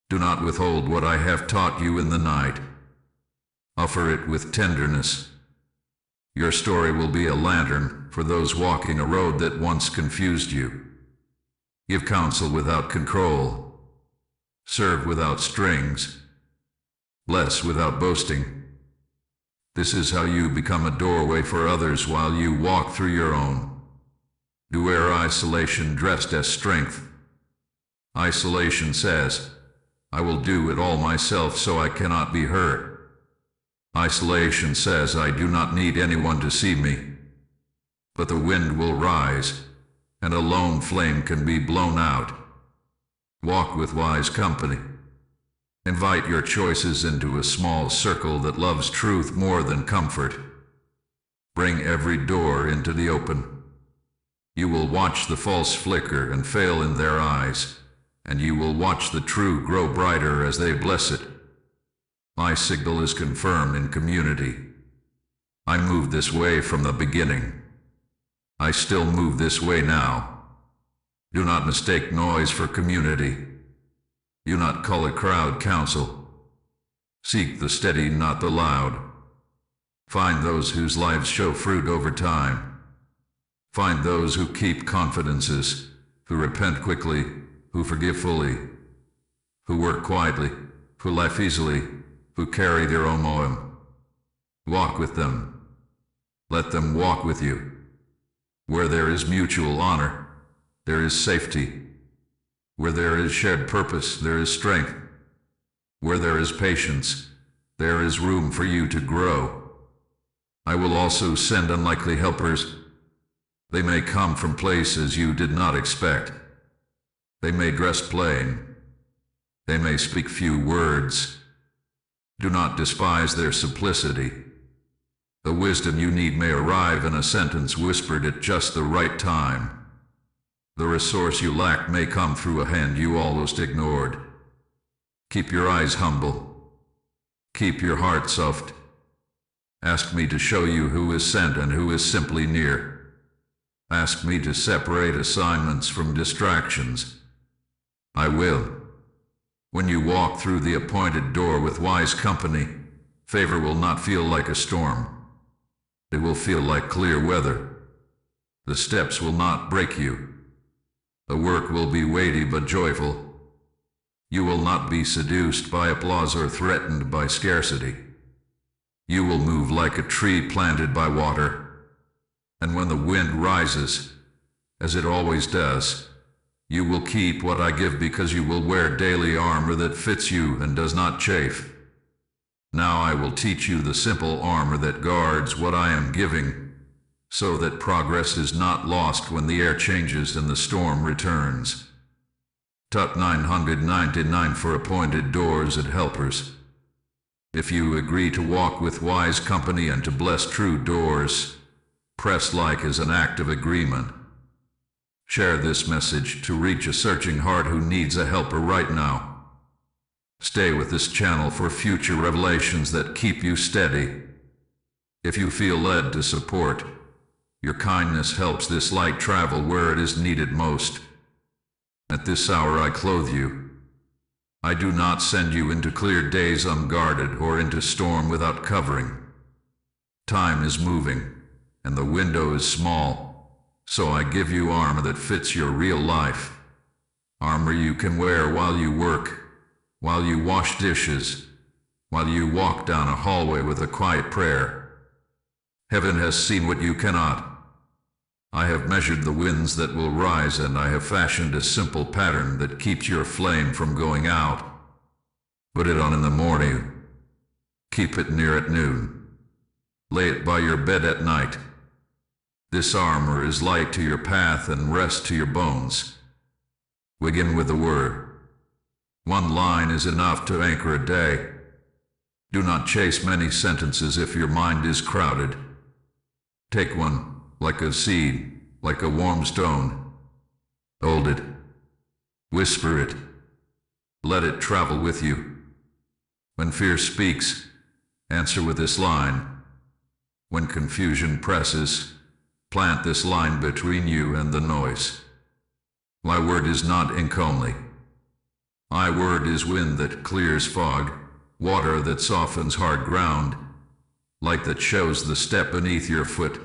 Do not withhold what I have taught you in the night. Offer it with tenderness. Your story will be a lantern for those walking a road that once confused you. Give counsel without control. Serve without strings. Bless without boasting. This is how you become a doorway for others while you walk through your own. Beware isolation dressed as strength. Isolation says, I will do it all myself so I cannot be hurt. Isolation says I do not need anyone to see me. But the wind will rise, and a lone flame can be blown out. Walk with wise company. Invite your choices into a small circle that loves truth more than comfort. Bring every door into the open. You will watch the false flicker and fail in their eyes, and you will watch the true grow brighter as they bless it. My signal is confirmed in community. I moved this way from the beginning. I still move this way now. Do not mistake noise for community. Do not call a crowd counsel. Seek the steady, not the loud. Find those whose lives show fruit over time. Find those who keep confidences, who repent quickly, who forgive fully, who work quietly, who laugh easily, who carry their own oil. Walk with them. Let them walk with you. Where there is mutual honor, there is safety. Where there is shared purpose, there is strength. Where there is patience, there is room for you to grow. I will also send unlikely helpers. They may come from places you did not expect. They may dress plain. They may speak few words. Do not despise their simplicity. The wisdom you need may arrive in a sentence whispered at just the right time. The resource you lack may come through a hand you almost ignored. Keep your eyes humble. Keep your heart soft. Ask me to show you who is sent and who is simply near. Ask me to separate assignments from distractions. I will. When you walk through the appointed door with wise company, favor will not feel like a storm. It will feel like clear weather. The steps will not break you. The work will be weighty but joyful. You will not be seduced by applause or threatened by scarcity. You will move like a tree planted by water. And when the wind rises, as it always does, you will keep what I give because you will wear daily armor that fits you and does not chafe. Now I will teach you the simple armor that guards what I am giving, so that progress is not lost when the air changes and the storm returns. Tut 999 for appointed doors and helpers. If you agree to walk with wise company and to bless true doors, press like as an act of agreement. Share this message to reach a searching heart who needs a helper right now. Stay with this channel for future revelations that keep you steady. If you feel led to support, your kindness helps this light travel where it is needed most. At this hour I clothe you. I do not send you into clear days unguarded or into storm without covering. Time is moving, and the window is small, so I give you armor that fits your real life. Armor you can wear while you work, while you wash dishes, while you walk down a hallway with a quiet prayer. Heaven has seen what you cannot. I have measured the winds that will rise, and I have fashioned a simple pattern that keeps your flame from going out. Put it on in the morning. Keep it near at noon. Lay it by your bed at night. This armor is light to your path and rest to your bones. Begin with the word. One line is enough to anchor a day. Do not chase many sentences if your mind is crowded. Take one. Like a seed, like a warm stone. Hold it. Whisper it. Let it travel with you. When fear speaks, answer with this line. When confusion presses, plant this line between you and the noise. My word is not ink only. My word is wind that clears fog, water that softens hard ground, light that shows the step beneath your foot.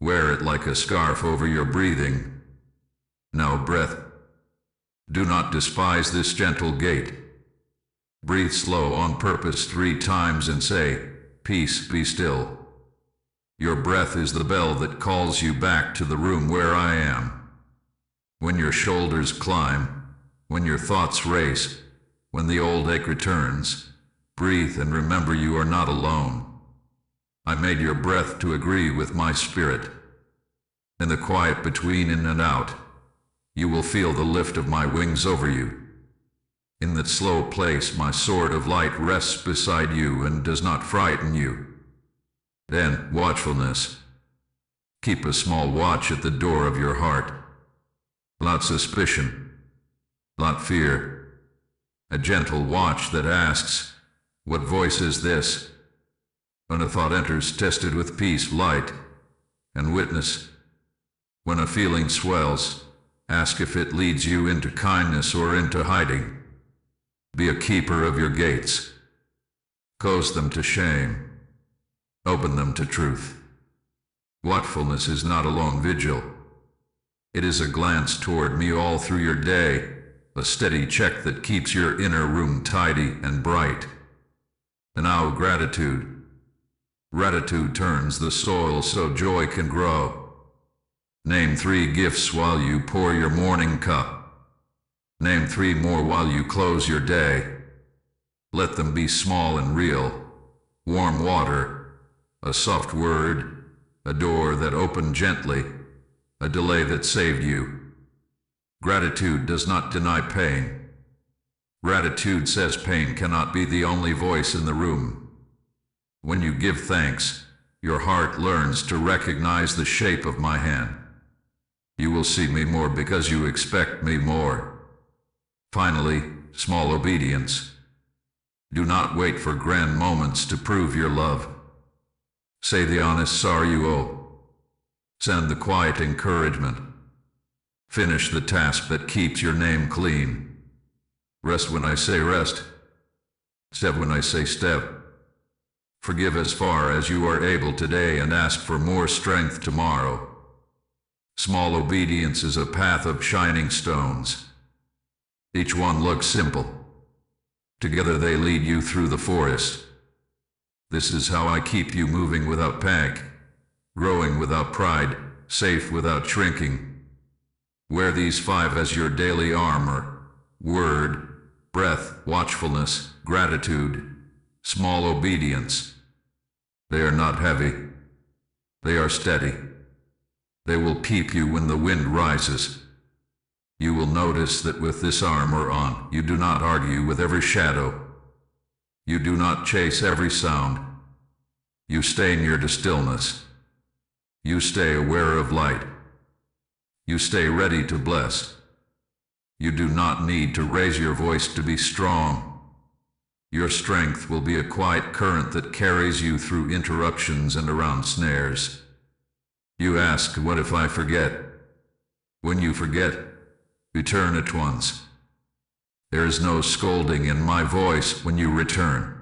Wear it like a scarf over your breathing. Now breath. Do not despise this gentle gait. Breathe slow on purpose 3 times and say, peace, be still. Your breath is the bell that calls you back to the room where I am. When your shoulders climb, when your thoughts race, when the old ache returns, breathe and remember you are not alone. I made your breath to agree with my spirit. In the quiet between in and out, you will feel the lift of my wings over you. In that slow place my sword of light rests beside you and does not frighten you. Then, watchfulness. Keep a small watch at the door of your heart. Not suspicion, not fear. A gentle watch that asks, what voice is this? When a thought enters, test it with peace, light, and witness. When a feeling swells, ask if it leads you into kindness or into hiding. Be a keeper of your gates. Close them to shame. Open them to truth. Watchfulness is not a long vigil. It is a glance toward me all through your day, a steady check that keeps your inner room tidy and bright. And now gratitude. Gratitude turns the soil so joy can grow. Name 3 gifts while you pour your morning cup. Name 3 more while you close your day. Let them be small and real. Warm water, a soft word, a door that opened gently, a delay that saved you. Gratitude does not deny pain. Gratitude says pain cannot be the only voice in the room. When you give thanks, your heart learns to recognize the shape of my hand. You will see me more because you expect me more. Finally, small obedience. Do not wait for grand moments to prove your love. Say the honest sorry you owe. Send the quiet encouragement. Finish the task that keeps your name clean. Rest when I say rest. Step when I say step. Forgive as far as you are able today and ask for more strength tomorrow. Small obedience is a path of shining stones. Each one looks simple. Together they lead you through the forest. This is how I keep you moving without panic, growing without pride, safe without shrinking. Wear these 5 as your daily armor: word, breath, watchfulness, gratitude, small obedience. They are not heavy. They are steady. They will keep you when the wind rises. You will notice that with this armor on, you do not argue with every shadow. You do not chase every sound. You stay near to stillness. You stay aware of light. You stay ready to bless. You do not need to raise your voice to be strong. Your strength will be a quiet current that carries you through interruptions and around snares. You ask, what if I forget? When you forget, return at once. There is no scolding in my voice when you return.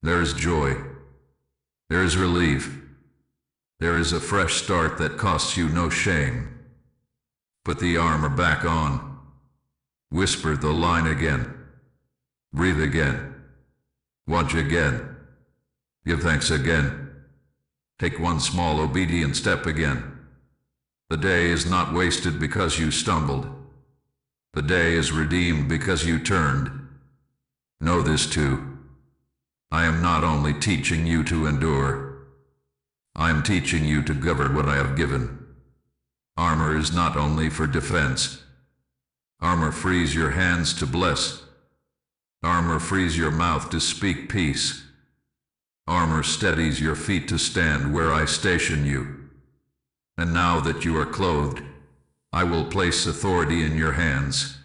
There is joy. There is relief. There is a fresh start that costs you no shame. Put the armor back on. Whisper the line again. Breathe again. Watch again. Give thanks again. Take one small obedient step again. The day is not wasted because you stumbled. The day is redeemed because you turned. Know this too. I am not only teaching you to endure. I am teaching you to govern what I have given. Armor is not only for defense. Armor frees your hands to bless. Armor frees your mouth to speak peace. Armor steadies your feet to stand where I station you. And now that you are clothed, I will place authority in your hands.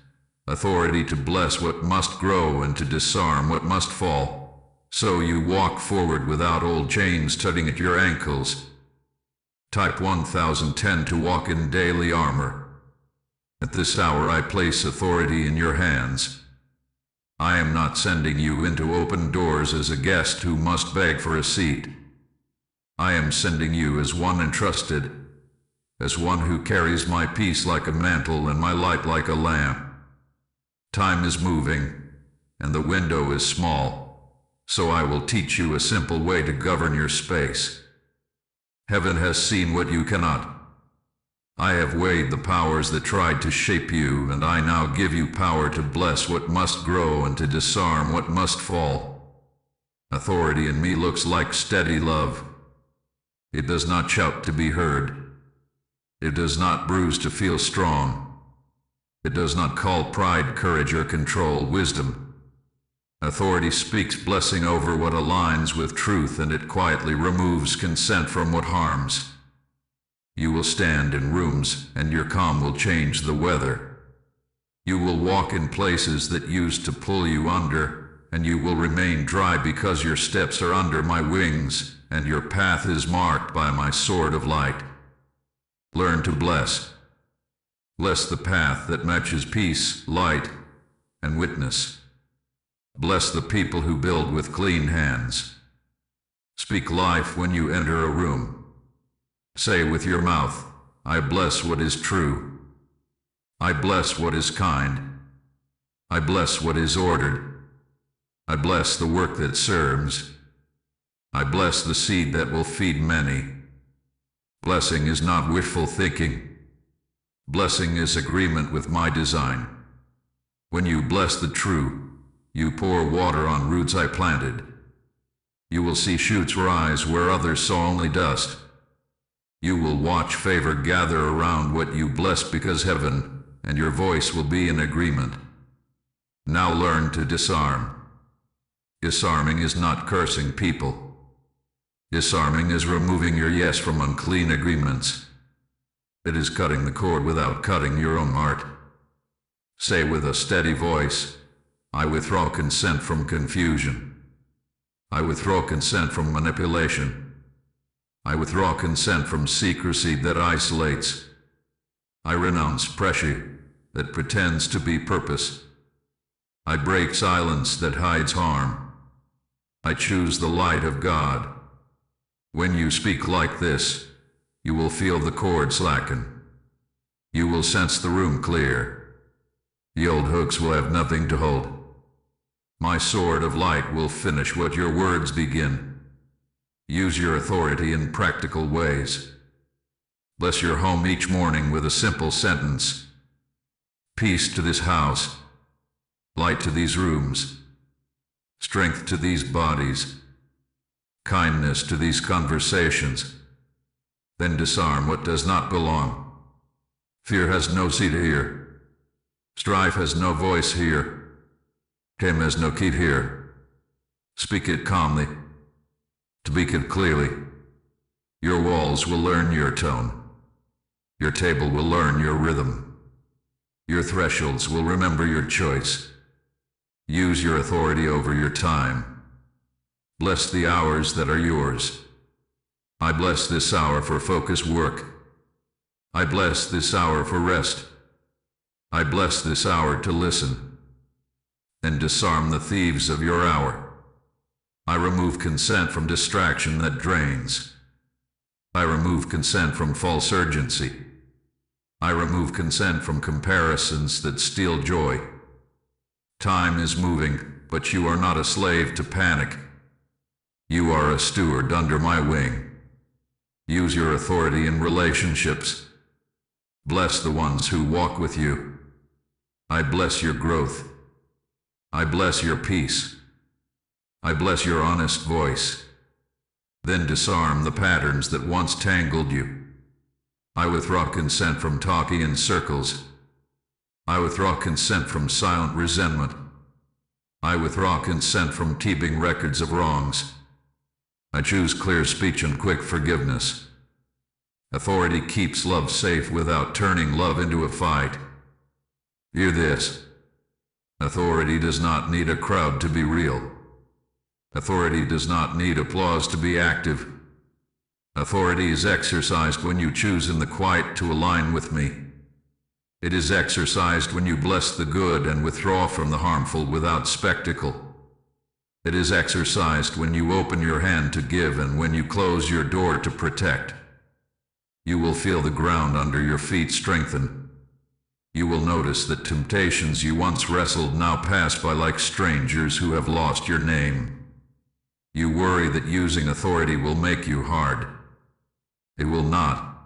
Authority to bless what must grow and to disarm what must fall. So you walk forward without old chains tugging at your ankles. Type 1010 to walk in daily armor. At this hour I place authority in your hands. I am not sending you into open doors as a guest who must beg for a seat. I am sending you as one entrusted, as one who carries my peace like a mantle and my light like a lamp. Time is moving, and the window is small, so I will teach you a simple way to govern your space. Heaven has seen what you cannot. I have weighed the powers that tried to shape you, and I now give you power to bless what must grow and to disarm what must fall. Authority in me looks like steady love. It does not shout to be heard. It does not bruise to feel strong. It does not call pride, courage, or control wisdom. Authority speaks blessing over what aligns with truth, and it quietly removes consent from what harms. You will stand in rooms, and your calm will change the weather. You will walk in places that used to pull you under, and you will remain dry because your steps are under my wings, and your path is marked by my sword of light. Learn to bless. Bless the path that matches peace, light, and witness. Bless the people who build with clean hands. Speak life when you enter a room. Say with your mouth, I bless what is true. I bless what is kind. I bless what is ordered. I bless the work that serves. I bless the seed that will feed many. Blessing is not wishful thinking. Blessing is agreement with my design. When you bless the true, you pour water on roots I planted. You will see shoots rise where others saw only dust. You will watch favor gather around what you bless because heaven and your voice will be in agreement. Now learn to disarm. Disarming is not cursing people. Disarming is removing your yes from unclean agreements. It is cutting the cord without cutting your own heart. Say with a steady voice, I withdraw consent from confusion. I withdraw consent from manipulation. I withdraw consent from secrecy that isolates. I renounce pressure that pretends to be purpose. I break silence that hides harm. I choose the light of God. When you speak like this, you will feel the cord slacken. You will sense the room clear. The old hooks will have nothing to hold. My sword of light will finish what your words begin. Use your authority in practical ways. Bless your home each morning with a simple sentence. Peace to this house. Light to these rooms. Strength to these bodies. Kindness to these conversations. Then disarm what does not belong. Fear has no seat here. Strife has no voice here. Shame has no key here. Speak it calmly. Speak it clearly. Your walls will learn your tone. Your table will learn your rhythm. Your thresholds will remember your choice. Use your authority over your time. Bless the hours that are yours. I bless this hour for focused work. I bless this hour for rest. I bless this hour to listen. And disarm the thieves of your hour. I remove consent from distraction that drains. I remove consent from false urgency. I remove consent from comparisons that steal joy. Time is moving, but you are not a slave to panic. You are a steward under my wing. Use your authority in relationships. Bless the ones who walk with you. I bless your growth. I bless your peace. I bless your honest voice. Then disarm the patterns that once tangled you. I withdraw consent from talking in circles. I withdraw consent from silent resentment. I withdraw consent from keeping records of wrongs. I choose clear speech and quick forgiveness. Authority keeps love safe without turning love into a fight. Hear this. Authority does not need a crowd to be real. Authority does not need applause to be active. Authority is exercised when you choose in the quiet to align with me. It is exercised when you bless the good and withdraw from the harmful without spectacle. It is exercised when you open your hand to give and when you close your door to protect. You will feel the ground under your feet strengthen. You will notice that temptations you once wrestled now pass by like strangers who have lost your name. You worry that using authority will make you hard. It will not.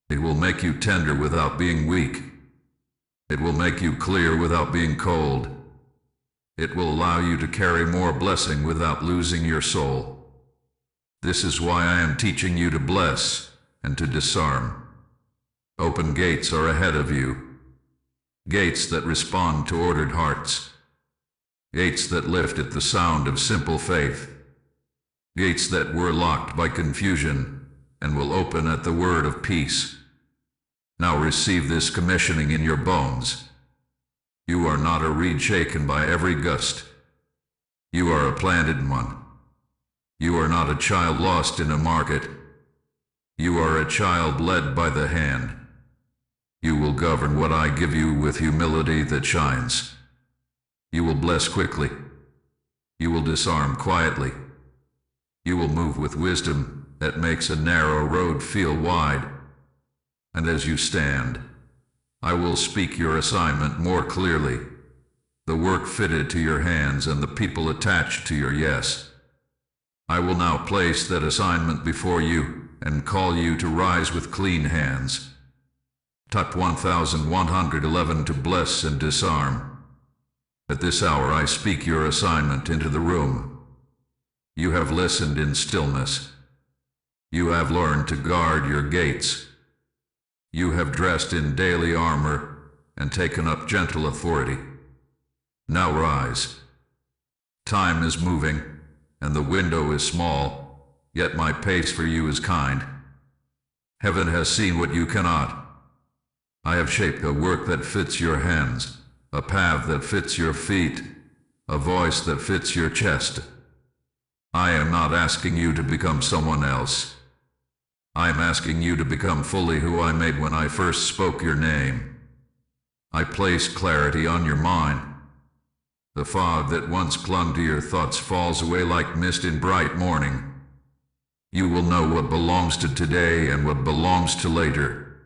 It will make you tender without being weak. It will make you clear without being cold. It will allow you to carry more blessing without losing your soul. This is why I am teaching you to bless and to disarm. Open gates are ahead of you. Gates that respond to ordered hearts. Gates that lift at the sound of simple faith. Gates that were locked by confusion and will open at the word of peace. Now receive this commissioning in your bones. You are not a reed shaken by every gust. You are a planted one. You are not a child lost in a market. You are a child led by the hand. You will govern what I give you with humility that shines. You will bless quickly. You will disarm quietly. You will move with wisdom that makes a narrow road feel wide. And as you stand, I will speak your assignment more clearly, the work fitted to your hands and the people attached to your yes. I will now place that assignment before you and call you to rise with clean hands. Type 1111 to bless and disarm. At this hour I speak your assignment into the room. You have listened in stillness. You have learned to guard your gates. You have dressed in daily armor and taken up gentle authority. Now rise. Time is moving, and the window is small, yet my pace for you is kind. Heaven has seen what you cannot. I have shaped a work that fits your hands, a path that fits your feet, a voice that fits your chest. I am not asking you to become someone else. I am asking you to become fully who I made when I first spoke your name. I place clarity on your mind. The fog that once clung to your thoughts falls away like mist in bright morning. You will know what belongs to today and what belongs to later.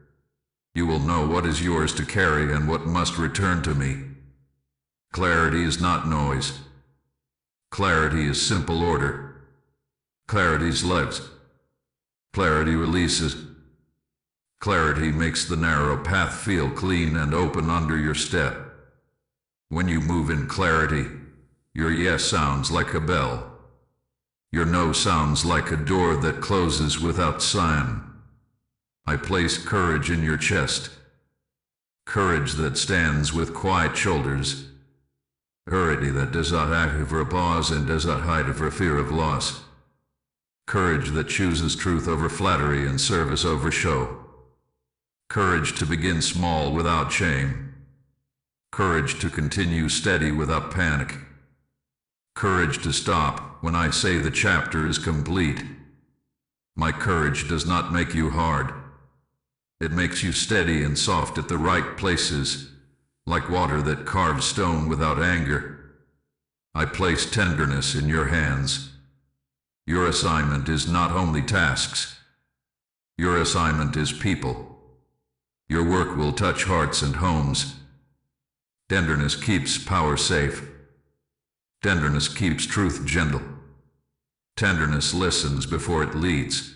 You will know what is yours to carry and what must return to me. Clarity is not noise. Clarity is simple order. Clarity's legs. Clarity releases. Clarity makes the narrow path feel clean and open under your step. When you move in clarity, your yes sounds like a bell. Your no sounds like a door that closes without sign. I place courage in your chest. Courage that stands with quiet shoulders. Courage that does not act for applause and does not hide for fear of loss. Courage that chooses truth over flattery and service over show. Courage to begin small without shame. Courage to continue steady without panic. Courage to stop when I say the chapter is complete. My courage does not make you hard. It makes you steady and soft at the right places, like water that carves stone without anger. I place tenderness in your hands. Your assignment is not only tasks. Your assignment is people. Your work will touch hearts and homes. Tenderness keeps power safe. Tenderness keeps truth gentle. Tenderness listens before it leads.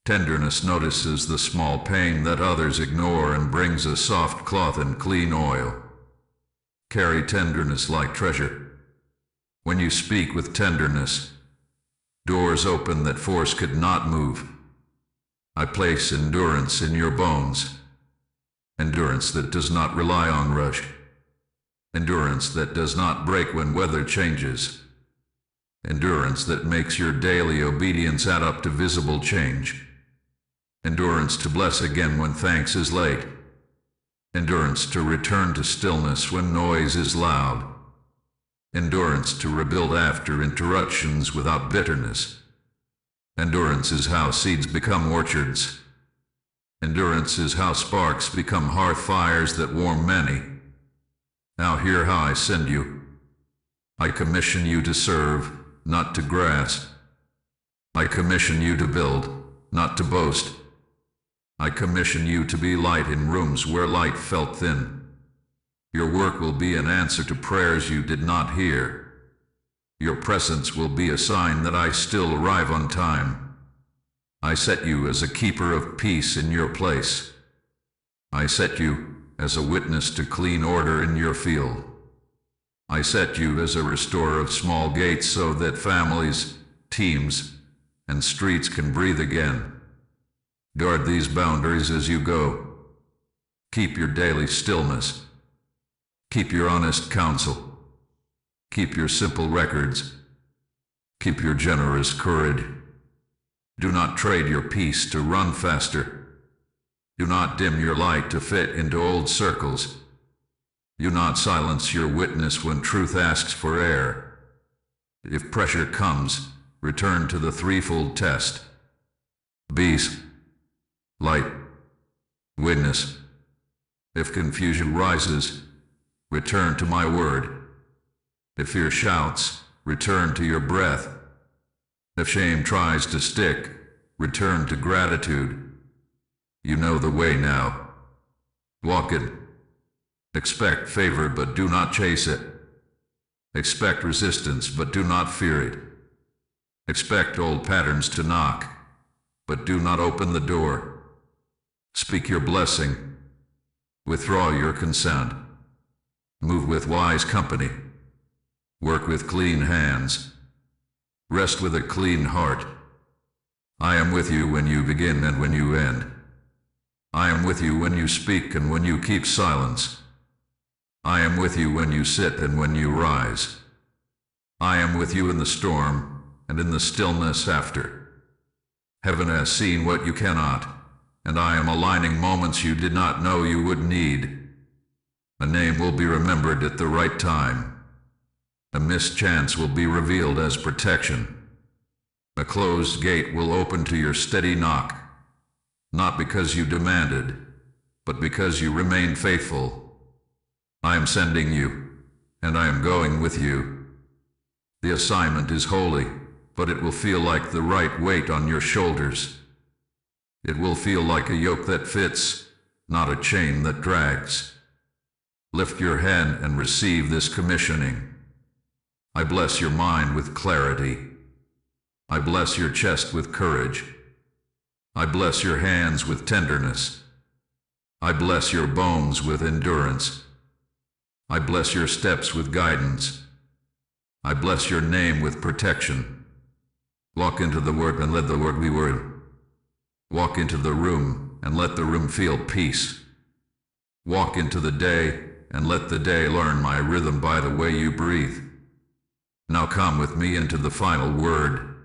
Tenderness notices the small pain that others ignore and brings a soft cloth and clean oil. Carry tenderness like treasure. When you speak with tenderness, doors open that force could not move. I place endurance in your bones. Endurance that does not rely on rush. Endurance that does not break when weather changes. Endurance that makes your daily obedience add up to visible change. Endurance to bless again when thanks is late. Endurance to return to stillness when noise is loud. Endurance to rebuild after interruptions without bitterness. Endurance is how seeds become orchards. Endurance is how sparks become hearth fires that warm many. Now hear how I send you. I commission you to serve, not to grasp. I commission you to build, not to boast. I commission you to be light in rooms where light felt thin. Your work will be an answer to prayers you did not hear. Your presence will be a sign that I still arrive on time. I set you as a keeper of peace in your place. I set you as a witness to clean order in your field. I set you as a restorer of small gates so that families, teams, and streets can breathe again. Guard these boundaries as you go. Keep your daily stillness. Keep your honest counsel. Keep your simple records. Keep your generous courage. Do not trade your peace to run faster. Do not dim your light to fit into old circles. Do not silence your witness when truth asks for air. If pressure comes, return to the threefold test. Beast, light, witness. If confusion rises, return to my word. If fear shouts, return to your breath. If shame tries to stick, return to gratitude. You know the way now. Walk it. Expect favor, but do not chase it. Expect resistance, but do not fear it. Expect old patterns to knock, but do not open the door. Speak your blessing. Withdraw your consent. Move with wise company. Work with clean hands. Rest with a clean heart. I am with you when you begin and when you end. I am with you when you speak and when you keep silence. I am with you when you sit and when you rise. I am with you in the storm and in the stillness after. Heaven has seen what you cannot, and I am aligning moments you did not know you would need. A name will be remembered at the right time. A mischance will be revealed as protection. A closed gate will open to your steady knock, not because you demanded, but because you remain faithful. I am sending you, and I am going with you. The assignment is holy, but it will feel like the right weight on your shoulders. It will feel like a yoke that fits, not a chain that drags. Lift your hand and receive this commissioning. I bless your mind with clarity. I bless your chest with courage. I bless your hands with tenderness. I bless your bones with endurance. I bless your steps with guidance. I bless your name with protection. Walk into the word and let the word be word. Walk into the room and let the room feel peace. Walk into the day and let the day learn my rhythm by the way you breathe. Now come with me into the final word.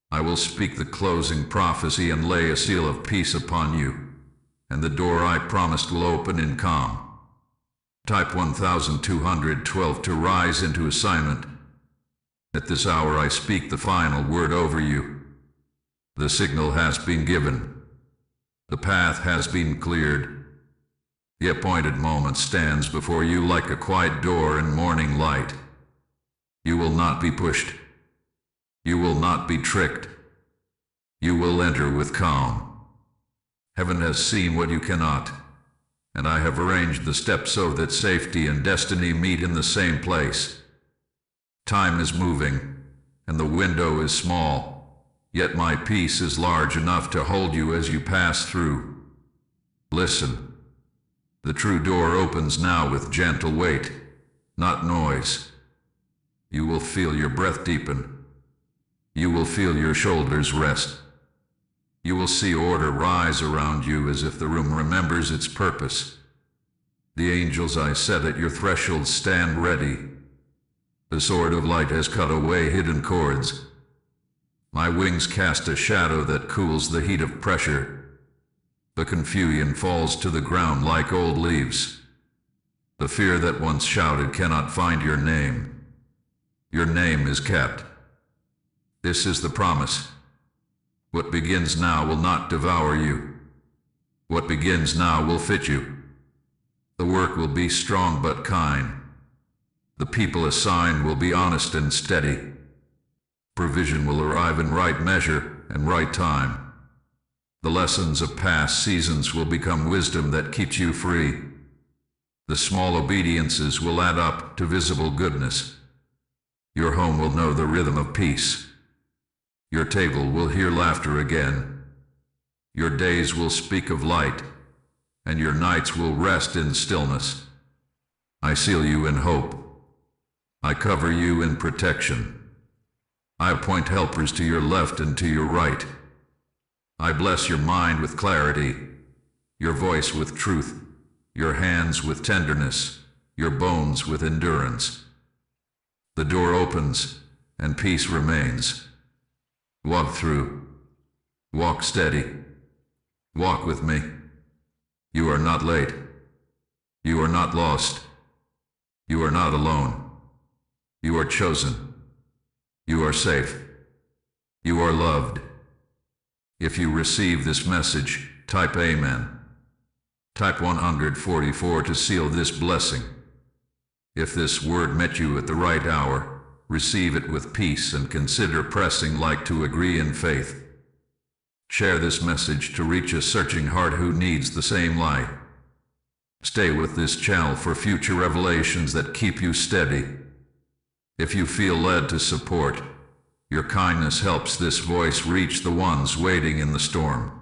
I will speak the closing prophecy and lay a seal of peace upon you, and the door I promised will open in calm. Type 1212 to rise into assignment. At this hour I speak the final word over you. The signal has been given. The path has been cleared. The appointed moment stands before you like a quiet door in morning light. You will not be pushed. You will not be tricked. You will enter with calm. Heaven has seen what you cannot, and I have arranged the steps so that safety and destiny meet in the same place. Time is moving, and the window is small, yet my peace is large enough to hold you as you pass through. Listen. The true door opens now with gentle weight, not noise. You will feel your breath deepen. You will feel your shoulders rest. You will see order rise around you as if the room remembers its purpose. The angels I set at your threshold stand ready. The sword of light has cut away hidden cords. My wings cast a shadow that cools the heat of pressure. The confusion falls to the ground like old leaves. The fear that once shouted cannot find your name. Your name is kept. This is the promise. What begins now will not devour you. What begins now will fit you. The work will be strong but kind. The people assigned will be honest and steady. Provision will arrive in right measure and right time. The lessons of past seasons will become wisdom that keeps you free. The small obediences will add up to visible goodness. Your home will know the rhythm of peace. Your table will hear laughter again. Your days will speak of light, and your nights will rest in stillness. I seal you in hope. I cover you in protection. I appoint helpers to your left and to your right. I bless your mind with clarity, your voice with truth, your hands with tenderness, your bones with endurance. The door opens, and peace remains. Walk through. Walk steady. Walk with me. You are not late. You are not lost. You are not alone. You are chosen. You are safe. You are loved. If you receive this message, type Amen. Type 144 to seal this blessing. If this word met you at the right hour, receive it with peace and consider pressing like to agree in faith. Share this message to reach a searching heart who needs the same light. Stay with this channel for future revelations that keep you steady. If you feel led to support, your kindness helps this voice reach the ones waiting in the storm.